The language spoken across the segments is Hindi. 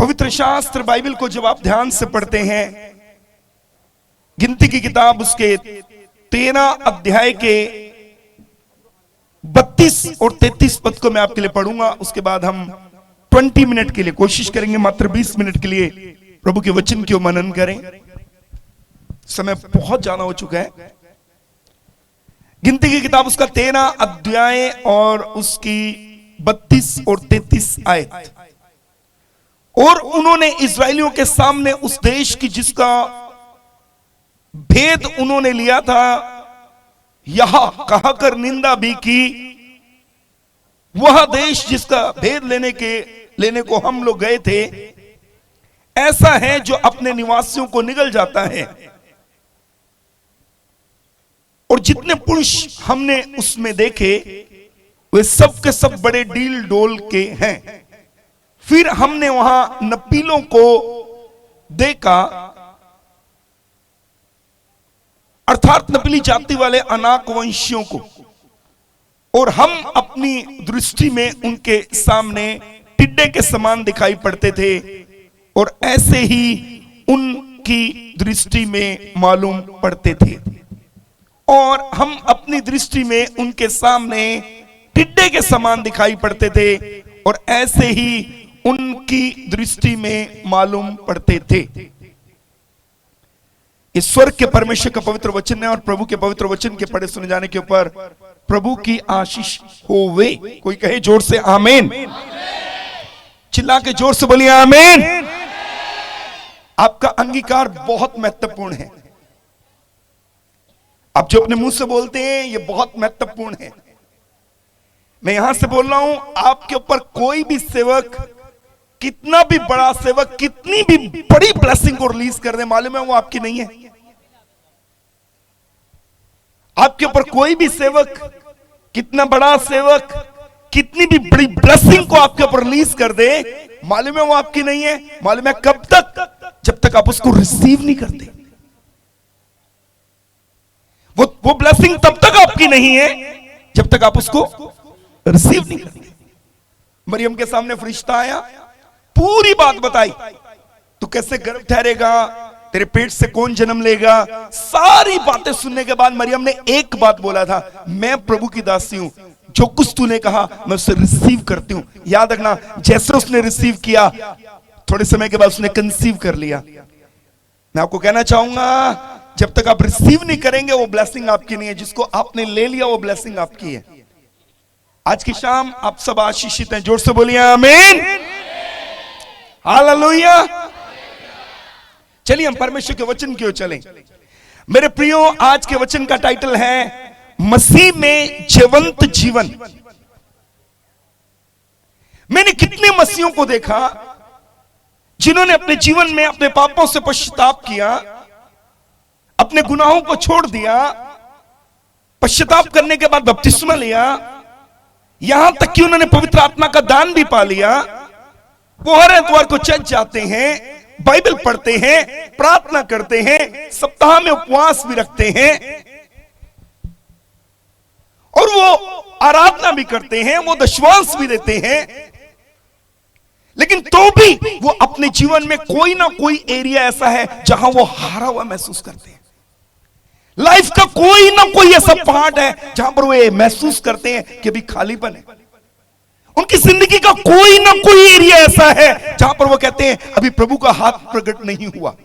पवित्र शास्त्र बाइबल को जब आप ध्यान से पढ़ते हैं, गिनती की किताब उसके 13 अध्याय के 32 और 33 पद को मैं आपके लिए पढ़ूंगा। उसके बाद हम 20 मिनट के लिए कोशिश करेंगे, मात्र 20 मिनट के लिए प्रभु के वचन की मनन करें। समय बहुत ज्यादा हो चुका है। गिनती की किताब उसका 13 अध्याय और उसकी 32 और 33 आयत। और उन्होंने इस्राएलियों के सामने उस देश की जिसका भेद उन्होंने लिया था, यहां कहकर निंदा भी की। वह देश जिसका भेद लेने को हम लोग गए थे, ऐसा है जो अपने निवासियों को निगल जाता है। और जितने पुरुष हमने उसमें देखे वे सब के सब बड़े डील डोल के हैं। फिर हमने वहां नपीलों को देखा, अर्थात नपीली जाति वाले अनाक वंशियों को, और हम अपनी दृष्टि में उनके सामने टिड्डे के समान दिखाई पड़ते थे, और ऐसे ही उनकी दृष्टि में मालूम पड़ते थे। और हम अपनी दृष्टि में उनके सामने टिड्डे के समान दिखाई पड़ते थे, और ऐसे ही उनकी दृष्टि में मालूम पड़ते थे। ईश्वर के परमेश्वर का पवित्र वचन है, और प्रभु के पवित्र वचन के पढ़े सुने जाने के ऊपर प्रभु की आशीष होवे। कोई कहे जोर से आमीन। चिल्ला के जोर से बोलिए आमीन। आपका अंगीकार बहुत महत्वपूर्ण है। आप जो अपने मुंह से बोलते हैं ये बहुत महत्वपूर्ण है। मैं यहां से बोल रहा हूं, आपके ऊपर कोई भी सेवक, कितना भी बड़ा सेवक, कितनी भी बड़ी ब्लेसिंग को रिलीज कर दे, मालूम है वो आपकी नहीं है। आपके ऊपर कोई भी सेवक, कितना बड़ा सेवक, कितनी भी बड़ी ब्लेसिंग को आपके ऊपर रिलीज कर दे, मालूम है वो आपकी नहीं है। मालूम है कब तक? जब तक आप उसको रिसीव नहीं करते। वो ब्लेसिंग तब तक आपकी नहीं है जब तक आप उसको रिसीव नहीं करते। मरियम के सामने फरिश्ता आया, पूरी बात बताई, तू कैसे गर्भ ठहरेगा, तेरे पेट से कौन जन्म लेगा। सारी बातें सुनने के बाद मरियम ने एक बात बोला था, मैं प्रभु की दासी हूं, जो कुछ तूने कहा मैं उसे रिसीव करती हूं। याद रखना, जैसे उसने रिसीव किया, थोड़े समय के बाद उसने कंसीव कर लिया। मैं आपको कहना चाहूंगा, जब तक आप रिसीव नहीं करेंगे वो ब्लेसिंग आपकी नहीं है। जिसको आपने ले लिया वो ब्लेसिंग आपकी है। आज की शाम आप सब आशीषित हैं। जोर से बोलिए आमीन, हालेलुया। चलिए हम परमेश्वर के वचन की ओर चलें। मेरे प्रियो, आज के वचन का टाइटल है मसीह में जीवंत जीवन। मैंने कितने मसीहों को देखा जिन्होंने अपने जीवन में अपने पापों से पश्चाताप किया, अपने गुनाहों को छोड़ दिया, पश्चाताप करने के बाद बपतिस्मा लिया, यहां तक कि उन्होंने पवित्र आत्मा का दान भी पा लिया। वो हर एतवार को चर्च जाते हैं, बाइबल पढ़ते हैं, प्रार्थना करते हैं, सप्ताह में उपवास भी रखते हैं, और वो आराधना भी करते हैं, वो दशवांश भी देते हैं। लेकिन तो भी वो अपने जीवन में कोई ना कोई एरिया ऐसा है जहां वो हारा हुआ महसूस करते हैं। लाइफ का कोई ना कोई ऐसा पार्ट है जहां पर वो ये महसूस करते हैं कि अभी खालीपन है। उनकी जिंदगी का कोई ना कोई एरिया ऐसा है जहां पर वो कहते हैं अभी प्रभु का हाथ प्रकट नहीं हुआ।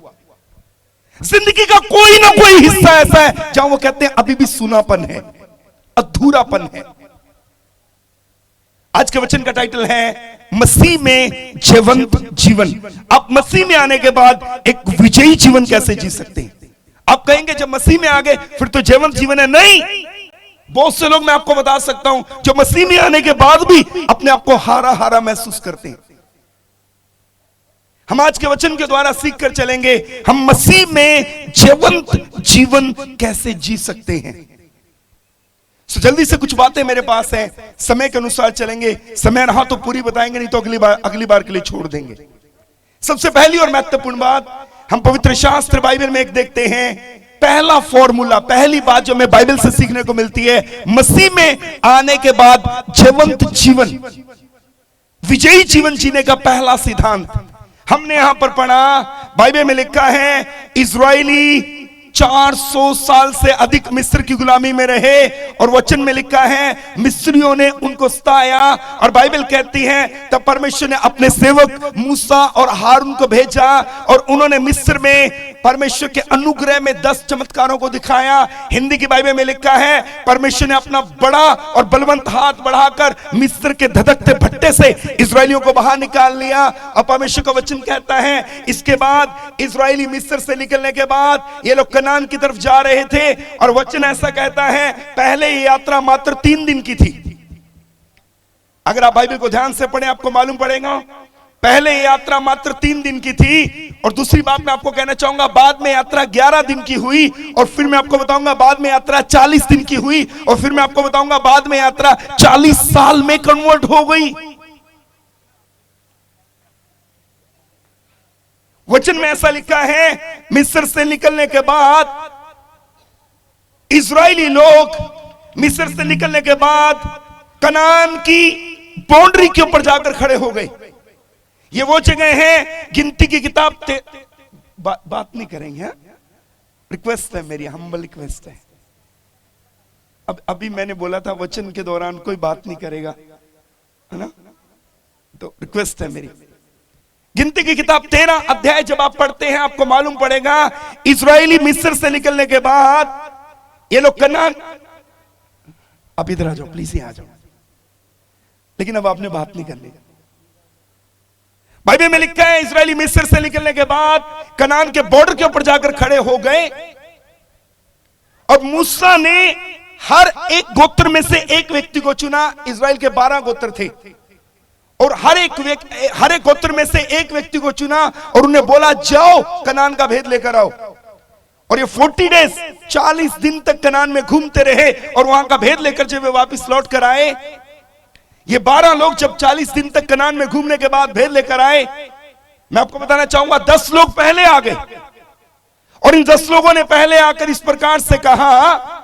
जिंदगी का कोई ना कोई हिस्सा ऐसा है जहां वो कहते हैं अभी भी सूनापन है, अधूरापन है। आज के वचन का टाइटल है मसीह में जीवंत जीवन। आप मसीह में आने के बाद एक विजयी जीवन कैसे जी सकते हैं? आप कहेंगे जब मसीह में आ गए फिर तो जीवंत जीवन है। नहीं, बहुत से लोग मैं आपको बता सकता हूं जो मसीह में आने के बाद भी अपने आप को हारा हारा महसूस करते हैं। हम आज के वचन के द्वारा सीख कर चलेंगे हम मसीह में जीवंत जीवन कैसे जी सकते हैं। तो जल्दी से कुछ बातें मेरे पास हैं, समय के अनुसार चलेंगे। समय रहा तो पूरी बताएंगे, नहीं तो अगली बार के लिए छोड़ देंगे। सबसे पहली और महत्वपूर्ण बात हम पवित्र शास्त्र बाइबल में एक देखते हैं। पहला फॉर्मूला, पहली बात जो हमें बाइबल से सीखने को मिलती है, मसीह में आने के बाद जीवंत जीवन, विजयी जीवन जीने का पहला सिद्धांत हमने यहां पर पढ़ा, बाइबल में लिखा है इजराइली 400 साल से अधिक मिस्र की गुलामी में रहे, और वचन में लिखा है मिस्रियों ने उनको सताया, और बाइबल कहती है तब परमेश्वर ने अपने सेवक मूसा और हारून को भेजा, और उन्होंने मिस्र में परमेश्वर के अनुग्रह में 10 चमत्कारों को दिखाया। हिंदी की बाइबल में लिखा है परमेश्वर ने अपना बड़ा और बलवंत हाथ बढ़ाकर मिस्र के धधकते भट्टे से इजरायलियों को बाहर निकाल लिया। और परमेश्वर का वचन कहता है इसके बाद इजरायली मिस्र से निकलने के बाद ये लोग कनान की तरफ जा रहे थे, और वचन ऐसा कहता है पहले ये यात्रा मात्र 3 दिन की थी। अगर आप बाइबल को ध्यान से पढ़ें आपको मालूम पड़ेगा पहले ये यात्रा मात्र 3 दिन की थी। और दूसरी बात मैं आपको कहना चाहूंगा, बाद में यात्रा 11 दिन की हुई, और फिर मैं आपको बताऊंगा बाद में यात्रा 40 दिन की हुई, और फिर मैं आपको बताऊंगा बाद में यात्रा 40 साल में कन्वर्ट हो गई। वचन में ऐसा लिखा है मिस्र से निकलने के बाद इजरायली लोग मिस्र से निकलने के बाद कनान की बाउंड्री के ऊपर जाकर खड़े हो गए। ये वो जगह है, गिनती की किताब बात नहीं करेंगे, रिक्वेस्ट है मेरी, हम्बल रिक्वेस्ट है। अब अभी मैंने बोला था वचन के दौरान कोई बात नहीं करेगा, है ना, तो रिक्वेस्ट है मेरी। गिनती की किताब 13 अध्याय जब आप पढ़ते हैं आपको मालूम पड़ेगा इजरायली मिस्र से निकलने के बाद ये लोग कनान, अब इधर आ जाओ प्लीज, यहाँ आ जाओ, लेकिन अब आपने बात नहीं करनी। बाइबल में लिखा है इजरायली मिस्र से निकलने के बाद कनान के बॉर्डर के ऊपर जाकर खड़े हो गए, और मूसा ने हर एक गोत्र में से एक व्यक्ति को चुना। इजराइल के 12 गोत्र थे, और हर एक गोत्र में से एक व्यक्ति को चुना, और उन्हें बोला जाओ कनान का भेद लेकर आओ। और ये 40 डेज 40 दिन तक कनान में घूमते रहे, और वहां का भेद लेकर जब वे वापस लौट कर आए, ये 12 लोग जब 40 दिन तक कनान में घूमने के बाद भेद लेकर आए, मैं आपको बताना चाहूंगा 10 लोग पहले आ गए, और इन 10 लोगों ने पहले आकर इस प्रकार से कहा,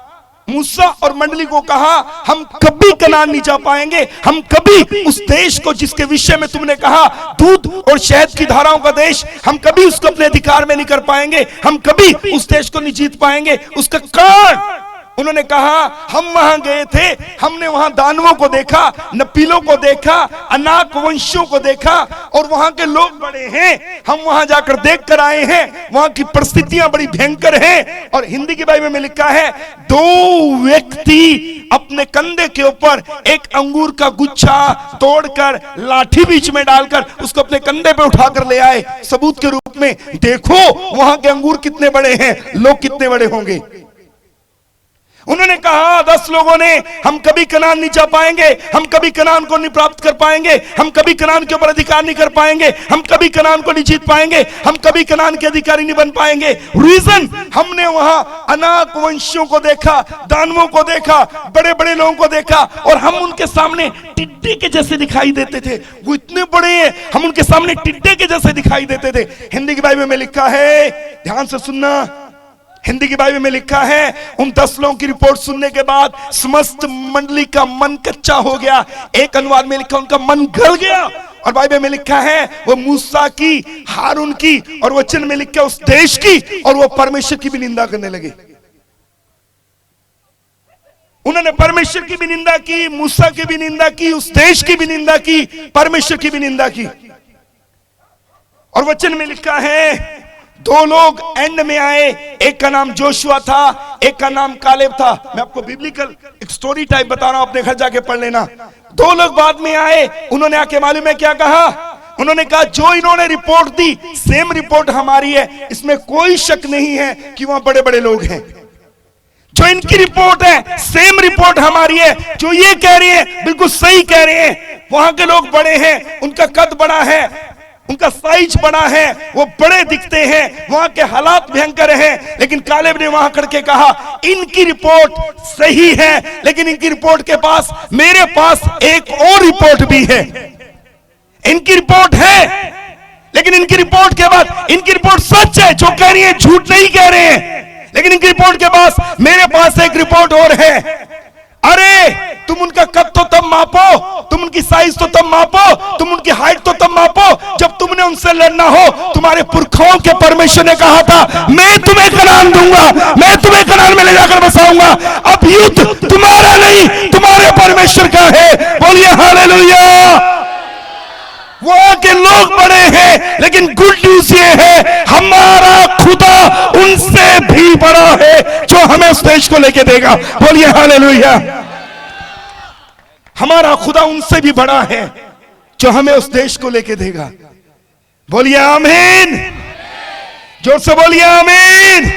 मूसा और मंडली को कहा हम कभी कनान नहीं जा पाएंगे, हम कभी उस देश को जिसके विषय में तुमने कहा दूध और शहद की धाराओं का देश, हम कभी उसको अपने अधिकार में नहीं कर पाएंगे, हम कभी उस देश को नहीं जीत पाएंगे। उसका कारण उन्होंने कहा हम वहां गए थे, हमने वहां दानवों को देखा, नपीलों को देखा, अनाक वंशियों को देखा, और वहां के लोग बड़े हैं, हम वहां जाकर देख कर आए हैं, वहां की परिस्थितियां बड़ी भयंकर हैं। और हिंदी की बाइबल में लिखा है 2 व्यक्ति अपने कंधे के ऊपर एक अंगूर का गुच्छा तोड़कर लाठी बीच में डालकर उसको अपने कंधे पे उठाकर ले आए, सबूत के रूप में देखो वहां के अंगूर कितने बड़े हैं, लोग कितने बड़े होंगे। उन्होंने कहा 10 लोगों ने हम कभी कनान नहीं जा पाएंगे, हम कभी कनान को नहीं प्राप्त कर पाएंगे, हम कभी कनान के ऊपर अधिकार नहीं कर पाएंगे, हम कभी कनान को नहीं जीत पाएंगे, हम कभी कनान के अधिकारी नहीं बन पाएंगे। रीजन, हमने वहां अनाक वंशियों को देखा, दानवों को देखा, बड़े बड़े लोगों को देखा, और हम उनके सामने टिड्डे के जैसे दिखाई देते थे। वो इतने बड़े हैं, हम उनके सामने टिड्डे के जैसे दिखाई देते थे। हिंदी की बाइबल में लिखा है, ध्यान से सुनना, हिंदी की बाइबल में लिखा है उन 10 लोगों की रिपोर्ट सुनने के बाद समस्त मंडली का मन कच्चा हो गया। एक अनुवाद में लिखा उनका मन गल गया, और बाइबल में लिखा है वो मूसा की, हारून की, और वचन में लिखा उस देश की, और वो परमेश्वर की भी निंदा करने लगे। उन्होंने परमेश्वर की भी निंदा की, मूसा की भी निंदा की, उस देश की भी निंदा की, परमेश्वर की भी निंदा की। और वचन में लिखा है 2 लोग एंड में आए, एक का नाम जोशुआ था, एक का नाम कालेब था। मैं आपको बिब्लिकल एक स्टोरी टाइप बता रहा हूं, अपने घर जाके पढ़ लेना। 2 लोग बाद में आए, उन्होंने आके मालूम है क्या कहा, उन्होंने कहा जो इन्होंने रिपोर्ट दी सेम रिपोर्ट हमारी है, इसमें कोई शक नहीं है कि वहां बड़े बड़े लोग हैं। जो इनकी रिपोर्ट है सेम रिपोर्ट हमारी है, जो ये कह रहे हैं बिल्कुल सही कह रहे हैं। वहां के लोग बड़े हैं, उनका कद बड़ा है, उनका साइज बड़ा है, वो बड़े दिखते हैं, वहां के हालात भयंकर हैं। लेकिन कालेब ने वहां करके कहा इनकी रिपोर्ट सही है, लेकिन इनकी रिपोर्ट के पास मेरे पास एक और रिपोर्ट भी है। इनकी रिपोर्ट है, लेकिन इनकी रिपोर्ट के बाद, इनकी रिपोर्ट सच है, जो कह रही है झूठ नहीं कह रहे हैं, लेकिन इनकी रिपोर्ट के पास मेरे पास एक रिपोर्ट और है। अरे तुम उनका कद तो तब मापो, तुम उनकी साइज तो तब मापो, तुम उनकी हाइट तो तब मापो जब तुमने उन उनसे लड़ना हो, तुम्हारे पुरखाओं के परमेश्वर ने कहा था मैं तुम्हें कनान दूंगा, मैं तुम्हें कनान में ले जाकर बसाऊंगा। अब युद्ध तुम्हारा नहीं, तुम्हारे परमेश्वर का है। बोलिए हालेलुया। वहां के लोग बड़े हैं, लेकिन गुड न्यूज ये है हमारा खुदा उनसे भी बड़ा है जो हमें उस देश को लेके देगा। बोलिए हालेलुया। हमारा खुदा उनसे भी बड़ा है जो हमें उस देश को लेके देगा। बोलिए आमीन। जोर से बोलिए आमीन।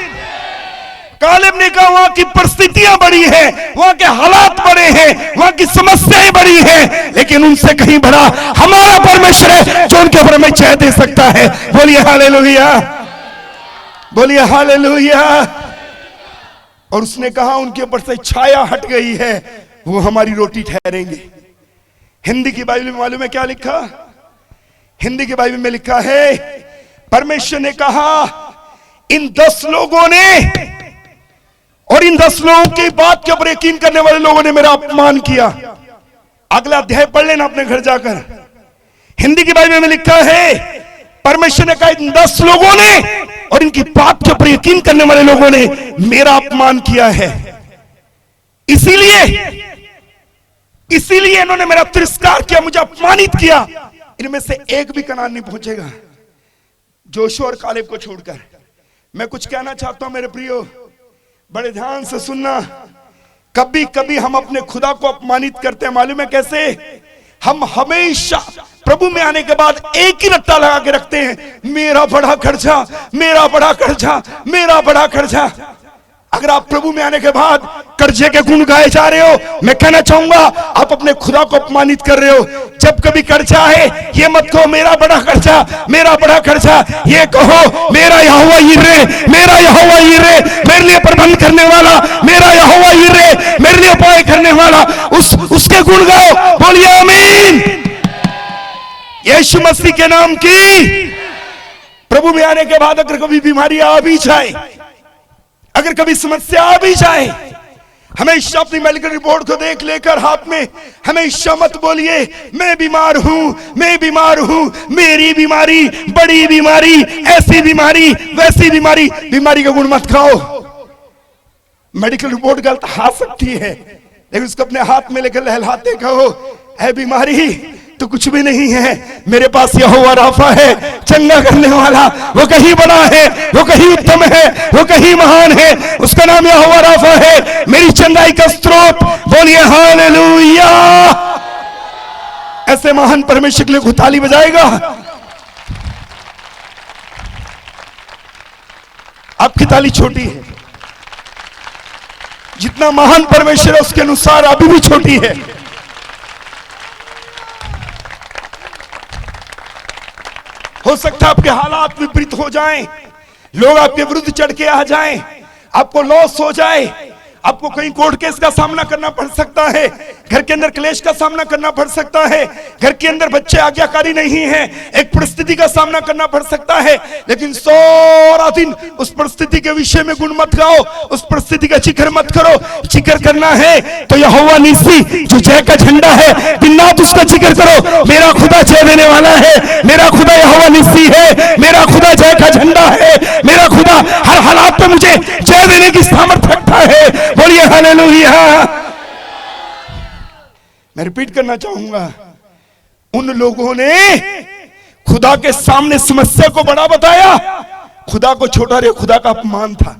कालेब ने कहा वहां की परिस्थितियां बड़ी हैं, वहां के हालात बड़े हैं, वहां की समस्याएं बड़ी हैं, लेकिन उनसे कहीं बड़ा हमारा परमेश्वर है जो उनके ऊपर हमें जय दे सकता है। बोलिए हालेलुया। बोलिए हालेलुया। और उसने कहा उनके ऊपर से छाया हट गई है, वो हमारी रोटी ठहरेंगे। हिंदी की बाइबल में मालूम है क्या लिखा? हिंदी की बाइबल में लिखा है परमेश्वर ने कहा इन 10 लोगों ने, और इन 10 लोगों की बात के ऊपर यकीन करने वाले लोगों ने मेरा अपमान किया। अगला अध्याय पढ़ लेना अपने घर जाकर। हिंदी की बाइबल में लिखा है परमेश्वर ने कहा इन 10 लोगों ने और इनकी बात के ऊपर यकीन करने वाले लोगों ने मेरा अपमान किया है, इसीलिए इन्होंने मेरा तिरस्कार किया, मुझे अपमानित किया। इनमें से एक भी कनान नहीं पहुंचेगा जोशुआ और कालेब को छोड़कर। मैं कुछ कहना चाहता हूं मेरे प्रियो, बड़े ध्यान से सुनना। कभी कभी हम अपने खुदा को अपमानित करते हैं, मालूम है कैसे? हम हमेशा प्रभु में आने के बाद एक ही रट्टा लगा के रखते हैं, मेरा बड़ा खर्चा, मेरा बड़ा खर्चा, मेरा बड़ा खर्चा। अगर आप प्रभु में आने के बाद कर्जे के गुण गाए जा रहे हो, मैं कहना चाहूंगा आप अपने खुदा को अपमानित कर रहे हो। जब कभी कर्जा है, ये मत कहो मेरा बड़ा खर्चा, मेरा बड़ा खर्चा, ये कहो मेरा यहोवा यिरे, मेरा यहोवा यिरे, मेरे लिए प्रबंध करने वाला, मेरा यहोवा यिरे, मेरे लिए उपाय करने वाला, उसके गुण गाओ। बोलिए आमीन। यीशु मसीह के नाम की। प्रभु में आने के बाद अगर कभी बीमारी आ भी जाए, अगर कभी समस्या आ भी जाए, हमेशा अपनी मेडिकल रिपोर्ट को देख लेकर हाथ में हमेशा मत बोलिए मैं बीमार हूं, मैं बीमार हूं, मेरी बीमारी, बड़ी बीमारी, ऐसी बीमारी, वैसी बीमारी। बीमारी का गुण मत खाओ। मेडिकल रिपोर्ट गलत आ सकती है, लेकिन उसको अपने हाथ में लेकर लहलाते कहो ऐ बीमारी तो कुछ भी नहीं है, मेरे पास यहोवा राफा है, चंगा करने वाला। वो कहीं बड़ा है, वो कहीं उत्तम है, वो कहीं महान है, उसका नाम यहोवा राफा है, मेरी चंगाई का स्रोत। बोलिए हालेलुया। ऐसे महान परमेश्वर के लिए ताली बजाएगा। आपकी ताली छोटी है, जितना महान परमेश्वर है उसके अनुसार अभी भी छोटी है। हो सकता है आपके हालात विपरीत हो जाएं, लोग आपके विरुद्ध चढ़ के आ जाएं, आपको लॉस हो जाए, आपको कहीं कोर्ट केस का सामना करना पड़ सकता है, घर के अंदर क्लेश का सामना करना पड़ सकता है, घर के अंदर बच्चे आज्ञाकारी नहीं हैं, एक परिस्थिति का सामना करना पड़ सकता है। लेकिन सारा दिन उस परिस्थिति के विषय में गुण मत गाओ, उस परिस्थिति का जिक्र मत करो। जिक्र करना है तो यहोवा निस्सी जो जय का झंडा है, दिन रात उसका जिक्र करो। मेरा खुदा जय देने वाला है, मेरा खुदा यहोवा निस्सी है, मेरा खुदा जय का झंडा है, मेरा खुदा हर हालात पे मुझे जय देने की सामर्थ्य रखता है। बोलिए हालेलुया। मैं रिपीट करना चाहूंगा, उन लोगों ने खुदा के सामने समस्या को बड़ा बताया, खुदा को छोटा रे, खुदा का अपमान था।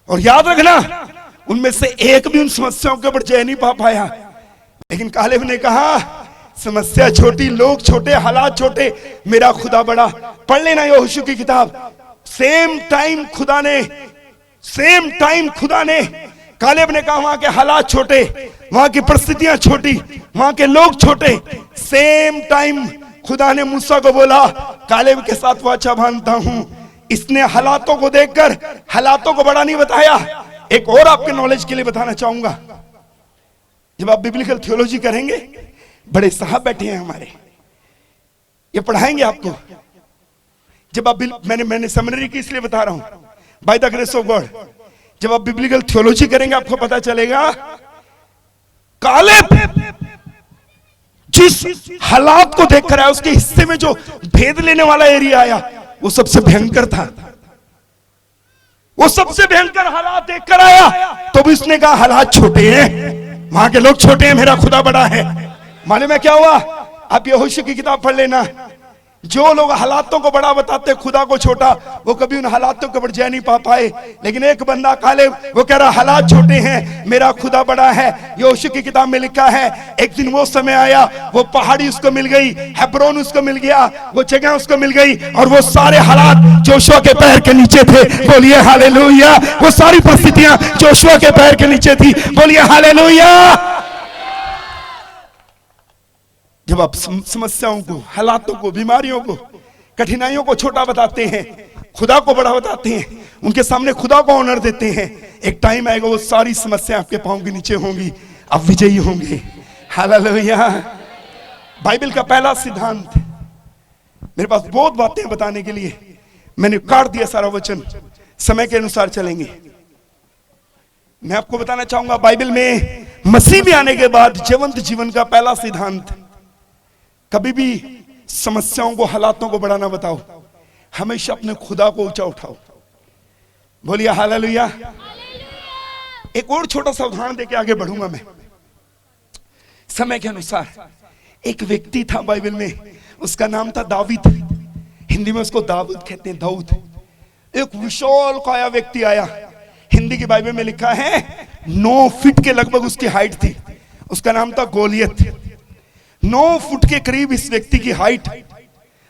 और याद रखना उनमें से एक भी उन समस्याओं के ऊपर जय नहीं पा पाया। लेकिन कालेब ने कहा समस्या छोटी, लोग छोटे, हालात छोटे, मेरा खुदा बड़ा। पढ़ लेना यहोशू की किताब। सेम टाइम खुदा ने कालेब ने कहा वहां के हालात छोटे, वहां की परिस्थितियां छोटी, वहां के लोग छोटे। सेम टाइम खुदा ने मूसा को बोला कालेब के साथ वाचा बांधता हूं। इसने हालातों को देखकर हालातों को बड़ा नहीं बताया। एक और आपके नॉलेज के लिए बताना चाहूंगा, जब आप बिब्लिकल थियोलॉजी करेंगे, बड़े साहब बैठे हैं हमारे, ये पढ़ाएंगे आपको। जब आप मैंने सेमिनरी की इसलिए बता रहा हूं, by the grace of God, जब आप बिब्लिकल थियोलॉजी करेंगे आपको पता चलेगा कालेब जिस हालात को देखकर आया, उसके हिस्से में जो भेद लेने वाला एरिया आया, वो सबसे भयंकर था। वो सबसे भयंकर हालात देखकर आया, तो भी उसने कहा हालात छोटे हैं, वहां के लोग छोटे हैं, मेरा खुदा बड़ा है। मालूम है क्या हुआ? आप यहोशू की किताब पढ़ लेना। जो लोग हालातों को बड़ा बताते, खुदा को छोटा, वो कभी उन हालातों को बढ़ नहीं पा पाए। लेकिन एक बंदा कालेब, वो कह रहा हालात छोटे हैं, मेरा खुदा बड़ा है। यहोशू की किताब में लिखा है, एक दिन वो समय आया, वो पहाड़ी उसको मिल गई, हेब्रोन उसको मिल गया, वो जगह उसको मिल गई, और वो सारे हालात जोशुआ के पैर के नीचे थे। बोलिए हालेलुया। वो सारी परिस्थितियां जोशुआ के पैर के नीचे थी। बोलिए हालेलुया। जब आप समस्याओं को, हालातों को, बीमारियों को, कठिनाइयों को छोटा बताते हैं, खुदा को बड़ा बताते हैं, उनके सामने खुदा को ऑनर देते हैं, एक टाइम आएगा वो सारी समस्याएं आपके पांव के नीचे होंगी, आप विजयी होंगे। हालेलुया। बाइबल का पहला सिद्धांत, मेरे पास बहुत बातें बताने के लिए, मैंने काट दिया सारा वचन, समय के अनुसार चलेंगे। मैं आपको बताना चाहूंगा, बाइबल में मसीह में आने के बाद जीवंत जीवन का पहला सिद्धांत, कभी भी समस्याओं को, हालातों को बड़ा ना बताओ, हमेशा अपने खुदा को ऊंचा उठाओ। बोलिए हालेलुया। एक और छोटा सा उदाहरण देके आगे बढ़ूंगा मैं समय के अनुसार। एक व्यक्ति था बाइबल में, उसका नाम था दाऊद। हिंदी में उसको दाऊद कहते हैं, दाऊद। एक विशाल काया व्यक्ति आया, हिंदी की बाइबल में लिखा है 9 फीट के लगभग उसकी हाइट थी। उसका नाम था गोलियत। 9 फुट के करीब इस व्यक्ति की हाइट।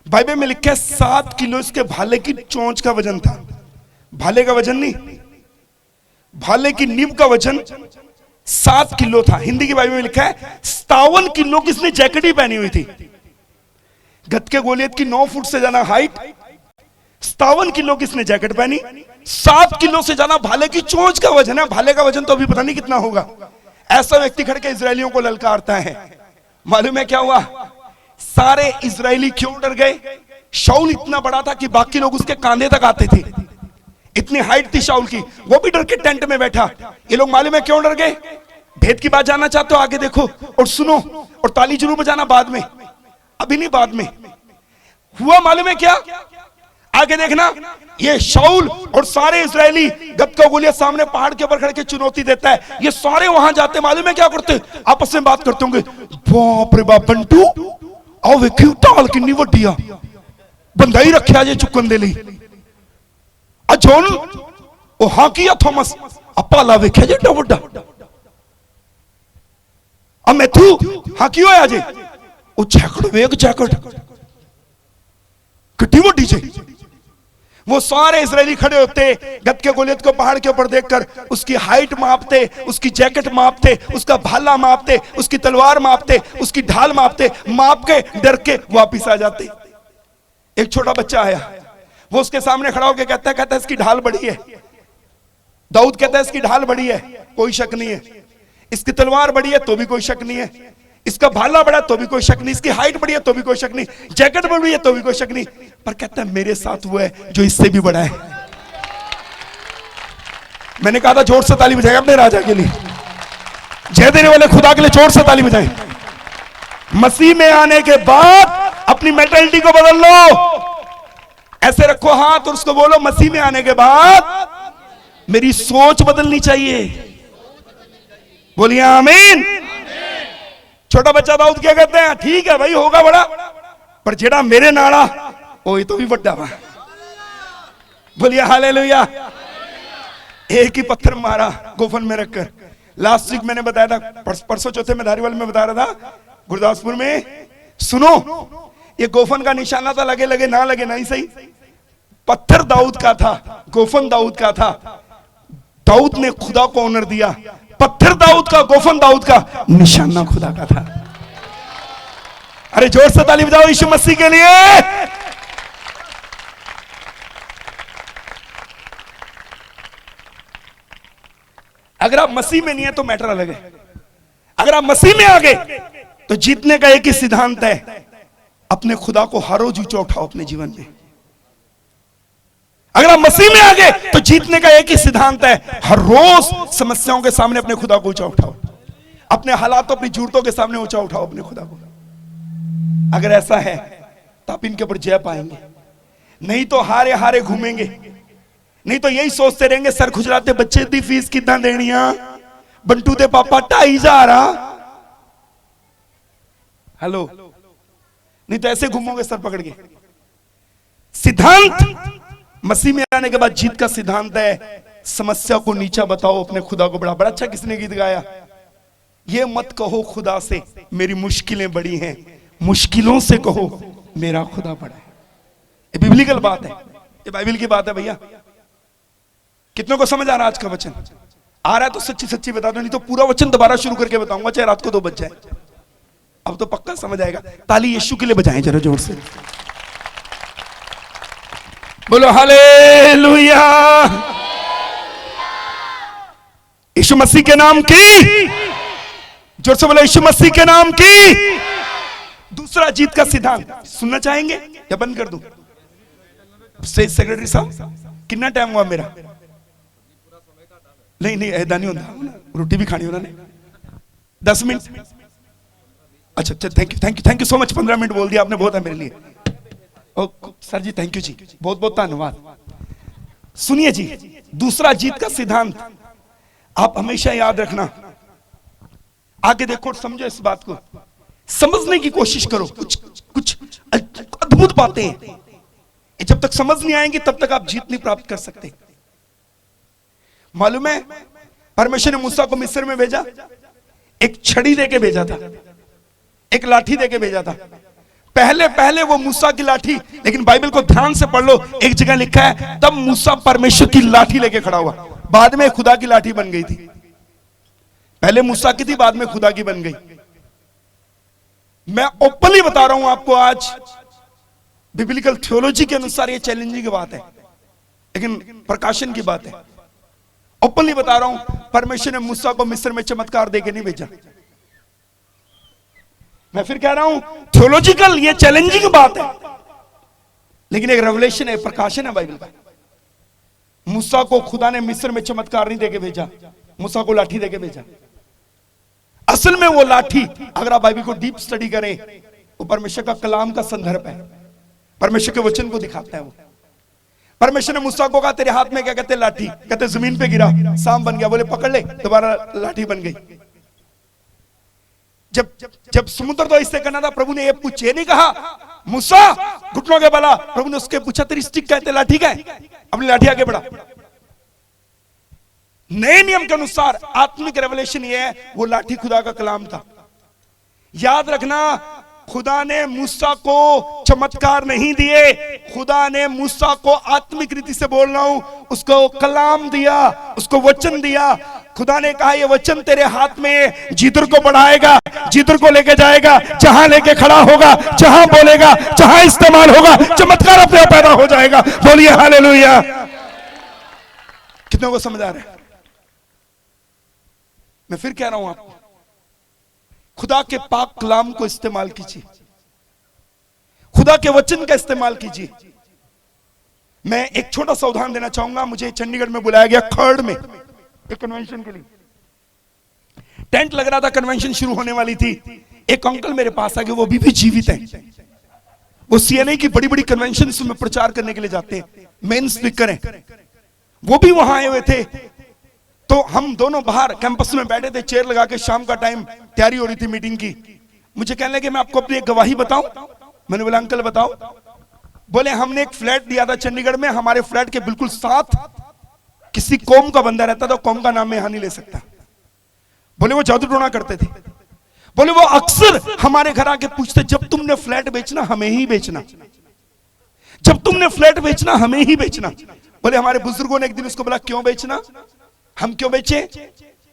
बाइबल में लिखा है 7 किलो इसके भाले की चोंच का वजन था। भाले का वजन नहीं, भाले की नींव का वजन 7 किलो था। हिंदी की बाइबल में लिखा है 57 किलो की इसने जैकेट ही पहनी हुई थी। गत के गोलियत की 9 फुट से ज्यादा हाइट, 57 किलो की इसने जैकेट पहनी, 7 किलो से ज्यादा भाले की चोंच का वजन है। भाले का वजन तो अभी पता नहीं कितना होगा। ऐसा व्यक्ति खड़ के इजरायलियों को ललकारता है। मालूम है क्या हुआ? सारे इजरायली क्यों डर गए? शाऊल इतना बड़ा था कि बाकी लोग उसके कांधे तक आते थे, इतनी हाइट थी शाऊल की। वो भी डर के टेंट में बैठा। ये लोग मालूम है क्यों डर गए? भेद की बात जानना चाहते हो? आगे देखो और सुनो, और ताली जरूर बजाना बाद में, अभी नहीं, बाद में। हुआ मालूम है क्या? आगे देखना। ये शाऊल और सारे इजरायली, गत का गोलियत सामने पहाड़ के ऊपर खड़े के चुनौती देता है। ये सारे वहां जाते, मालूम है क्या करते? आपस में बात करते होंगे, बाप रे बाप बंटू आओ वेखियो ढाल किन्नी वड्डी आ, बंदा ही रखिया जे चुकन दे लई। अजोन ओ हां किया थॉमस अपाला वेखिया जे एडा वड्डा। आ मैथू हां की होया जे? ओ जैकेट वेख, जैकेट कितनी वड्डी जे। वो सारे इजरायली खड़े होते, गत के गोलियत को पहाड़ के ऊपर देखकर उसकी हाइट मापते, उसकी जैकेट मापते, उसका भाला मापते, उसकी तलवार मापते, उसकी ढाल मापते, माप के डर के वापिस आ जाते। एक छोटा बच्चा आया, वो उसके सामने खड़ा होकर कहता है इसकी ढाल बड़ी है। दाऊद कहता है इसकी ढाल बड़ी है, कोई शक नहीं है। इसकी तलवार बड़ी है तो भी कोई शक नहीं है। इसका भाला बड़ा तो भी कोई शक नहीं, इसकी हाइट बड़ी है तो भी कोई शक नहीं, जैकेट बड़ी है तो भी कोई शक नहीं। पर कहता है मेरे साथ वो है जो इससे भी बड़ा है। मैंने कहा था जोर से ताली बजाएं अपने राजा के लिए, जय देने वाले खुदा के लिए जोर से ताली बजाएं। मसीह में आने के बाद अपनी मेंटालिटी को बदल लो। ऐसे रखो हाथ और उसको बोलो, मसीह में आने के बाद मेरी सोच बदलनी चाहिए। बोलिए आमीन। छोटा बच्चा दाऊद क्या कहते हैं? ठीक है भाई होगा बड़ा, पर जेड़ा मेरे नाड़ा ओ ये तो भी बड़ा वा। बोलिए हालेलुया। एक ही पत्थर मारा गोफन में रखकर। लास्ट वीक मैंने बताया था, परसों चौथे में धारीवाल में बता रहा था, गुरदासपुर में। सुनो, ये गोफन का निशाना था, लगे लगे ना लगे नहीं सही, पत्थर दाऊद का था, गोफन दाऊद का था। दाऊद ने खुदा को ऑनर दिया। पत्थर दाऊद का, गोफन दाऊद का, निशाना खुदा का था। अरे जोर से ताली बजाओ यीशु मसीह के लिए। अगर आप मसीह में नहीं है तो मैटर अलग है। अगर आप मसीह में आ गए तो जीतने का एक ही सिद्धांत है, अपने खुदा को हर रोज ऊंचा उठाओ अपने जीवन में। अगर आप मसीह में आ गए तो जीतने का एक ही सिद्धांत है, हर रोज समस्याओं के सामने अपने खुदा को ऊंचा उठाओ, अपने हालातों, अपनी जरूरतों के सामने ऊंचा उठाओ अपने खुदा को। अगर ऐसा है तो आप इनके ऊपर जय पाएंगे, नहीं तो हारे हारे घूमेंगे, नहीं तो यही सोचते रहेंगे सर खुजलाते बच्चे दी फीस कितना देनी आ, बंटू दे पापा 2,500। हेलो, नहीं तो ऐसे घूमोगे सर पकड़ के। सिद्धांत मसीह में आने के बाद जीत का सिद्धांत है, समस्या को नीचा बताओ, अपने खुदा को बड़ा। बड़ा अच्छा किसने गीत गाया, ये मत कहो खुदा से मेरी मुश्किलें बड़ी हैं, मुश्किलों से कहो मेरा खुदा बड़ा है। ये बिब्लिकल बात है, ये बाइबल की बात है भैया। कितनों को समझ आ रहा आज का वचन? आ रहा है तो सच्ची सच्ची बता दो, नहीं तो पूरा वचन दोबारा शुरू करके बताऊंगा, चाहे रात को 2 बज जाए। अब तो पक्का समझ आएगा। ताली यीशु के लिए बजाएं जरा जोर से, बोलो हालेलुया। यीशु मसीह के नाम की, जोर से बोलो यीशु मसीह के नाम की। दूसरा जीत का सिद्धांत सुनना चाहेंगे या बंद कर दूं? सेक्रेटरी साहब कितना टाइम हुआ मेरा? नहीं नहीं ऐदा नहीं होता, रोटी भी खानी उन्होंने 10 मिनट। अच्छा अच्छा, thank you so much. 15 minute बोल दिया आपने, बहुत है मेरे लिए। ओ सर जी थैंक यू जी, बहुत बहुत धन्यवाद। सुनिए जी, दूसरा जीत का सिद्धांत आप हमेशा याद रखना। आगे देखो, समझो इस बात को, समझने की कोशिश करो। कुछ अद्भुत बातें हैं, जब तक समझ नहीं आएंगी तब तक आप जीत नहीं प्राप्त कर सकते। मालूम है परमेश्वर ने मूसा को मिस्र में भेजा, एक छड़ी देके भेजा था, एक लाठी देके भेजा था। पहले वो मूसा की लाठी, लेकिन बाइबल को ध्यान से पढ़ लो, एक जगह लिखा है तब मूसा परमेश्वर की लाठी लेके खड़ा हुआ। बाद में खुदा की लाठी बन गई थी। पहले मूसा की थी, बाद में खुदा की बन गई। मैं ओपनली बता रहा हूं आपको, आज बिब्लिकल थियोलॉजी के अनुसार ये चैलेंजिंग बात है, लेकिन प्रकाशन की बात है। ओपनली बता रहा हूं, परमेश्वर ने मूसा को मिस्र में चमत्कार देके नहीं भेजा। मैं फिर कह रहा हूं, थियोलॉजिकल ये चैलेंजिंग बात है, लेकिन एक रेवलेशन है, प्रकाशन है बाइबल का। मूसा को खुदा ने मिस्र में चमत्कार नहीं देके भेजा, मूसा को लाठी देके भेजा। असल में वो लाठी, अगर आप बाइबल को डीप स्टडी करें, वो परमेश्वर का कलाम का संदर्भ है, परमेश्वर के वचन को दिखाता है। वो परमेश्वर ने मूसा को कहा तेरे हाथ में क्या, कहते लाठी, कहते जमीन पे गिरा, सांप बन गया, बोले पकड़ ले, दोबारा लाठी बन गई। जब समुद्र तो इससे करना था, प्रभु ने ये पूछे, ये नहीं कहा मूसा घुटनों के बला, प्रभु ने उसके पूछा तेरी स्टिक का है, लाठी का है, अपनी लाठी आगे बढ़ा। नए नियम के अनुसार आत्मिक रेवलेशन ये है, वो लाठी खुदा का कलाम था। याद रखना, खुदा ने मूसा को चमत्कार नहीं दिए, खुदा ने मूसा को आत्मिक रीति से बोल रहा हूं, उसको कलाम दिया, उसको वचन दिया। खुदा ने कहा ये वचन तेरे हाथ में, जिधर को बढ़ाएगा, जिधर को लेके जाएगा, जहां लेके खड़ा होगा, जहां बोलेगा, जहां इस्तेमाल होगा, चमत्कार अपने आप पैदा हो जाएगा। बोलिए हालेलुया। कितनों को समझ आ रहा है? मैं फिर कह रहा हूं आपको, खुदा के पाक कलाम को इस्तेमाल कीजिए, खुदा के वचन का इस्तेमाल कीजिए। मैं एक छोटा सा उदाहरण देना चाहूंगा। मुझे चंडीगढ़ में बुलाया गया, खर्ड में, एक कन्वेंशन के लिए। टेंट लग रहा था, कन्वेंशन शुरू होने वाली थी। एक अंकल मेरे पास आ गए, वो अभी भी जीवित हैं। वो सीएनए की बड़ी बड़ी कन्वेंशन में प्रचार करने के लिए जाते हैं, मेन स्पीकर हैं। वो भी वहां आए हुए थे। तो हम दोनों बाहर कैंपस में बैठे थे, चेयर लगा के, शाम का टाइम, तैयारी हो रही थी मीटिंग की। मुझे कहने लगे मैं आपको अपनी एक गवाही बताऊं। मैंने बोला अंकल बताओ। बोले हमने एक फ्लैट दिया था चंडीगढ़ में, हमारे फ्लैट के बिल्कुल साथ किसी कौम का बंदा रहता था, कौम का नाम मैं यहां नहीं ले सकता। बोले वो जादू टोना करते थे। बोले वो अक्सर हमारे घर आके पूछते, जब तुमने फ्लैट बेचना हमें ही बेचना, जब तुमने फ्लैट बेचना हमें ही बेचना। बोले हमारे बुजुर्गों ने एक दिन उसको बोला क्यों बेचना, हम क्यों बेचे?